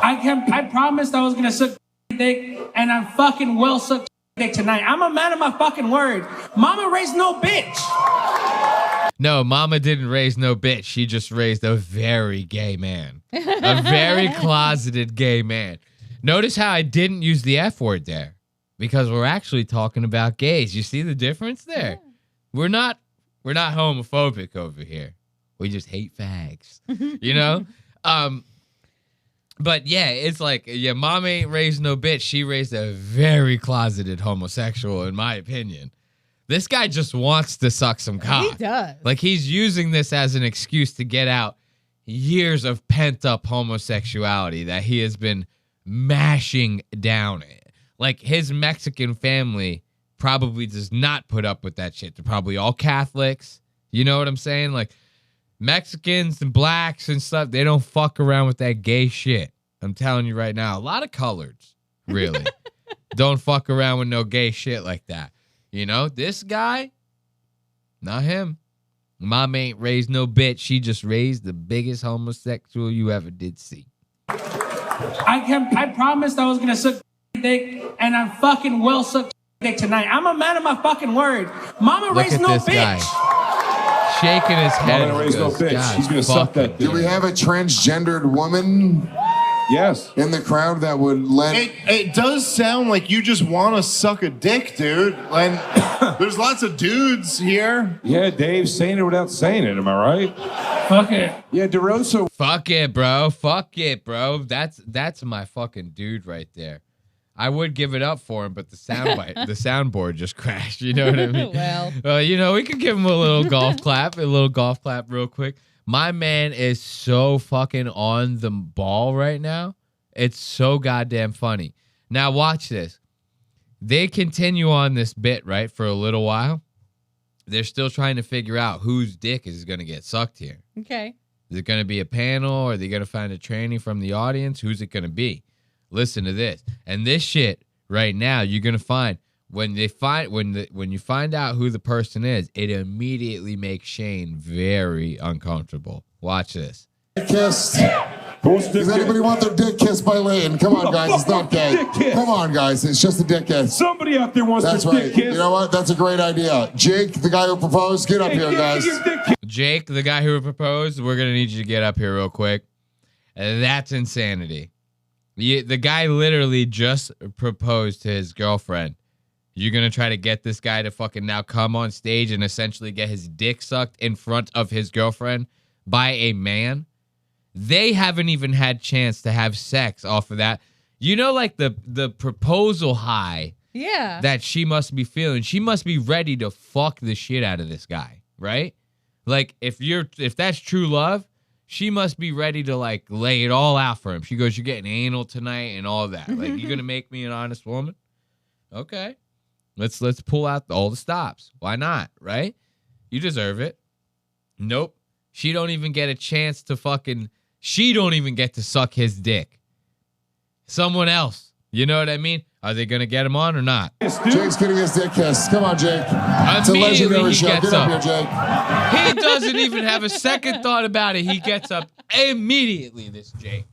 I promised I was gonna suck dick, and I fucking will suck dick tonight. I'm a man of my fucking word. Mama raised no bitch. No, mama didn't raise no bitch. She just raised a very gay man. A very closeted gay man. Notice how I didn't use the F word there. Because we're actually talking about gays. You see the difference there? Yeah. We're not homophobic over here. We just hate fags. You know? But yeah, it's like, yeah, mom ain't raised no bitch. She raised a very closeted homosexual, in my opinion. This guy just wants to suck some cock. He does. Like, he's using this as an excuse to get out years of pent-up homosexuality that he has been mashing down. Like, his Mexican family probably does not put up with that shit. They're probably all Catholics. You know what I'm saying? Like, Mexicans and blacks and stuff, they don't fuck around with that gay shit. I'm telling you right now. A lot of coloreds, really, don't fuck around with no gay shit like that. You know, this guy, not him. Mom ain't raised no bitch. She just raised the biggest homosexual you ever did see. I promised I was gonna suck dick, and I fucking will suck dick tonight. I'm a man of my fucking word. Mama raised no bitch. Guy. Shaking his head. Mama raised no bitch. He's gonna suck that dick. Do we have a transgendered woman? Yes. In the crowd that would let... It does sound like you just want to suck a dick, dude. And there's lots of dudes here. Yeah, Dave's saying it without saying it. Am I right? Fuck it. Yeah, DeRosa. Fuck it, bro. Fuck it, bro. That's my fucking dude right there. I would give it up for him, but the soundboard just crashed. You know what I mean? Well, you know, we could give him a little golf clap real quick. My man is so fucking on the ball right now. It's so goddamn funny. Now watch this. They continue on this bit, right, for a little while. They're still trying to figure out whose dick is going to get sucked here. okay. Is it going to be a panel, or are they going to find a tranny from the audience? Who's it going to be? Listen to this. And this shit right now, you're going to find when you find out who the person is, it immediately makes Shane very uncomfortable. Watch this. Kissed. Does anybody want their dick kissed by Layton? Come on, guys. It's not gay. Come on, guys. It's just a dick kiss. Somebody out there wants That's their right. dick kissed. You know what? That's a great idea. Jake, the guy who proposed, get up here, guys. Jake, the guy who proposed, we're going to need you to get up here real quick. That's insanity. The guy literally just proposed to his girlfriend. You're going to try to get this guy to fucking now come on stage and essentially get his dick sucked in front of his girlfriend by a man? They haven't even had chance to have sex off of that. You know, like the proposal high that she must be feeling. She must be ready to fuck the shit out of this guy, right? Like, if that's true love, she must be ready to, like, lay it all out for him. She goes, you're getting anal tonight and all that. Like, you're going to make me an honest woman? Okay. Let's pull out all the stops. Why not, right? You deserve it. Nope. She don't even get a chance to she don't even get to suck his dick. Someone else. You know what I mean? Are they going to get him on or not? Jake's getting his dick kissed. Come on, Jake. It's a legendary show. Get up here, Jake. He doesn't even have a second thought about it. He gets up immediately, this Jake.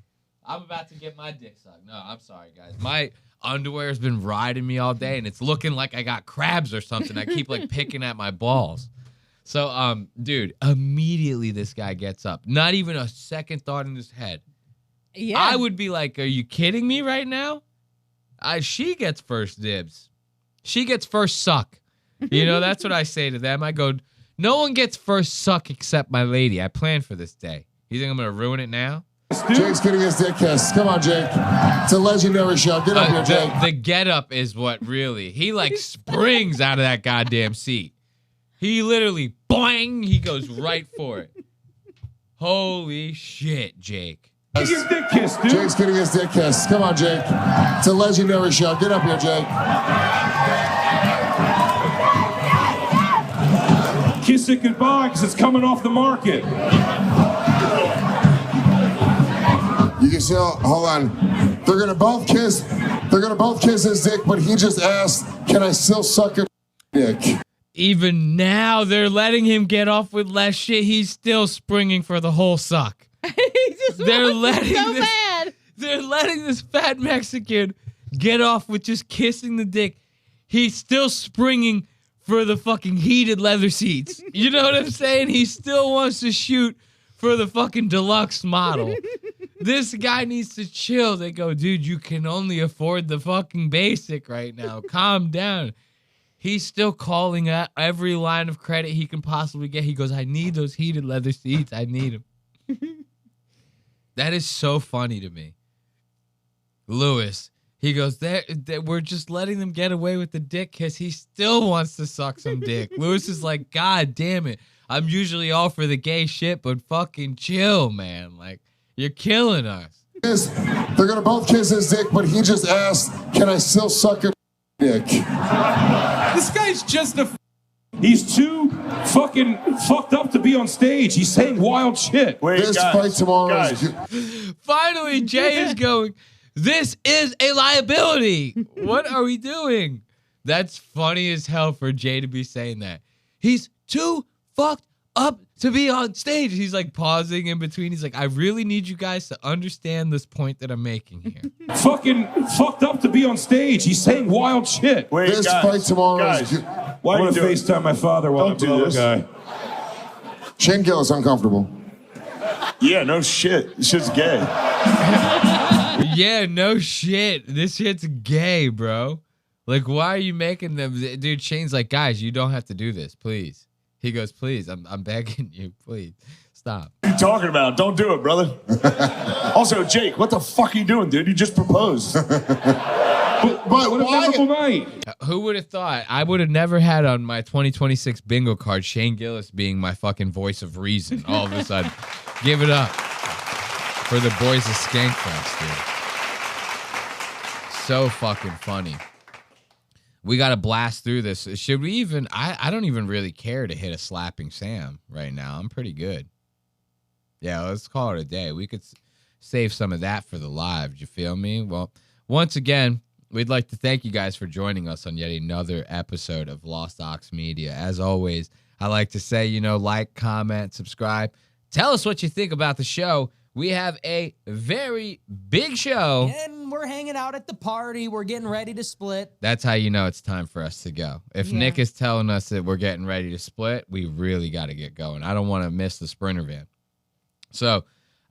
I'm about to get my dick sucked. No, I'm sorry, guys. My underwear's been riding me all day, and it's looking like I got crabs or something. I keep, like, picking at my balls. So, dude, immediately this guy gets up. Not even a second thought in his head. Yeah. I would be like, are you kidding me right now? She gets first dibs. She gets first suck. You know, that's what I say to them. I go, no one gets first suck except my lady. I planned for this day. You think I'm going to ruin it now? Jake's getting his dick kissed. Come on, Jake. It's a legendary show. Get up here, Jake. The get up is what really, he like springs out of that goddamn seat. He literally, boing, he goes right for it. Holy shit, Jake. Get your dick kissed, dude. Jake's getting his dick kissed. Come on, Jake. It's a legendary show. Get up here, Jake. Kiss it goodbye because it's coming off the market. You can still, hold on. They're gonna both kiss his dick, but he just asked, can I still suck your dick? Even now, they're letting him get off with less shit. He's still springing for the whole suck. They're letting They're letting this fat Mexican get off with just kissing the dick. He's still springing for the fucking heated leather seats. You know what I'm saying? He still wants to shoot for the fucking deluxe model. This guy needs to chill. They go, dude, you can only afford the fucking basic right now. Calm down. He's still calling out every line of credit he can possibly get. He goes, I need those heated leather seats. I need them. That is so funny to me. Lewis, he goes, we're just letting them get away with the dick kiss. He still wants to suck some dick. Lewis is like, God damn it. I'm usually all for the gay shit, but fucking chill, man. Like, you're killing us. They're gonna both kiss his dick, but he just asked, can I still suck your dick? This guy's just he's too fucking fucked up to be on stage. He's saying wild shit. Wait, this fight tomorrow is... Finally, Jay is going, this is a liability. What are we doing? That's funny as hell for Jay to be saying that. He's too fucked up to be on stage. He's like pausing in between. He's like, I really need you guys to understand this point that I'm making here. Fucking fucked up to be on stage. He's saying wild shit. Wait, this fight tomorrow is... Why do you FaceTime my father while I blow a guy? Shane Gillis uncomfortable. Yeah, no shit. This shit's gay. Yeah, no shit. This shit's gay, bro. Like, why are you making them? Dude, Shane's like, guys, you don't have to do this, please. He goes, please, I'm begging you, please. Stop. What are you talking about? Don't do it, brother. Also, Jake, what the fuck are you doing, dude? You just proposed. But what a memorable night. Who would have thought? I would have never had on my 2026 bingo card Shane Gillis being my fucking voice of reason all of a sudden. Give it up for the boys of Skanks, dude. So fucking funny. We got to blast through this. Should we even... I don't even really care to hit a slapping Sam right now. I'm pretty good. Yeah, let's call it a day. We could save some of that for the live. You feel me? Well, once again, we'd like to thank you guys for joining us on yet another episode of Lost Ox Media. As always, I like to say, like, comment, subscribe. Tell us what you think about the show. We have a very big show. And we're hanging out at the party. We're getting ready to split. That's how you know it's time for us to go. If Nick is telling us that we're getting ready to split, we really got to get going. I don't want to miss the Sprinter van. So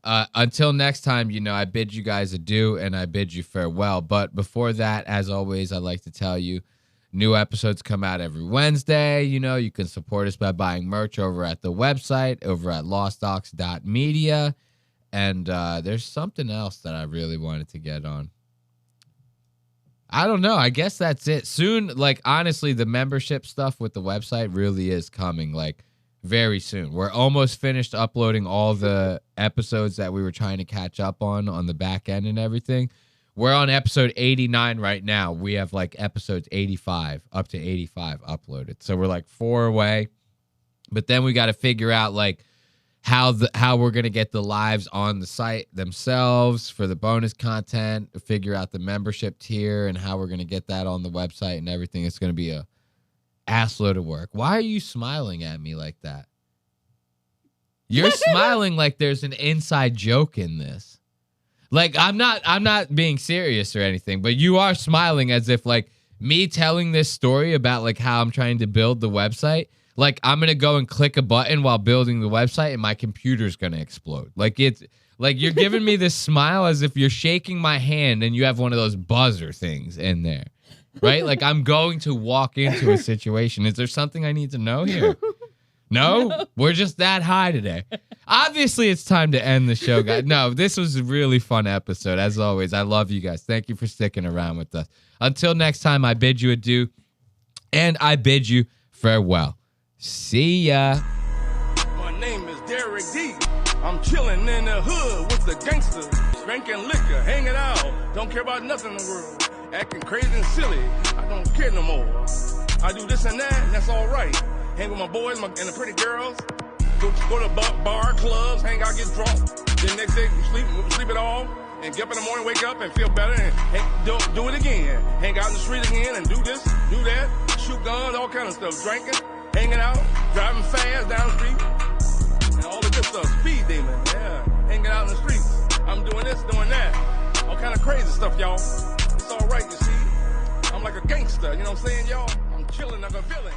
until next time, I bid you guys adieu and I bid you farewell. But before that, as always, I'd like to tell you, new episodes come out every Wednesday. You can support us by buying merch over at the website, over at lostox.media. And there's something else that I really wanted to get on. I don't know. I guess that's it. Soon, honestly, the membership stuff with the website really is coming, very soon. We're almost finished uploading all the episodes that we were trying to catch up on the back end and everything. We're on episode 89 right now. We have, episodes 85, up to 85 uploaded. So we're, 4 away. But then we got to figure out, how we're going to get the lives on the site themselves for the bonus content, figure out the membership tier and how we're going to get that on the website and everything. It's going to be a assload of work. Why are you smiling at me like that? You're smiling like there's an inside joke in this. I'm not being serious or anything, but you are smiling as if me telling this story about how I'm trying to build the website, like I'm gonna go and click a button while building the website and my computer's gonna explode. Like it's like you're giving me this smile as if you're shaking my hand and you have one of those buzzer things in there, right? Like I'm going to walk into a situation. Is there something I need to know here? No? We're just that high today. Obviously, it's time to end the show, guys. No, this was a really fun episode. As always, I love you guys. Thank you for sticking around with us. Until next time, I bid you adieu, and I bid you farewell. See ya. My name is Derek D. I'm chilling in the hood with the gangsters, drinking liquor, hanging out. Don't care about nothing in the world. Acting crazy and silly. I don't care no more. I do this and that, and that's all right. Hang with my boys and the pretty girls. Go to bar, clubs, hang out, get drunk. Then next day, sleep it all. And get up in the morning, wake up and feel better. And do it again. Hang out in the street again and do this, do that. Shoot guns, all kind of stuff. Drinking, hanging out, driving fast down the street. And all the good stuff. Speed demon, yeah. Hanging out in the streets. I'm doing this, doing that. All kind of crazy stuff, y'all. It's all right, you see. I'm like a gangster, you know what I'm saying, y'all? I'm chilling like a villain.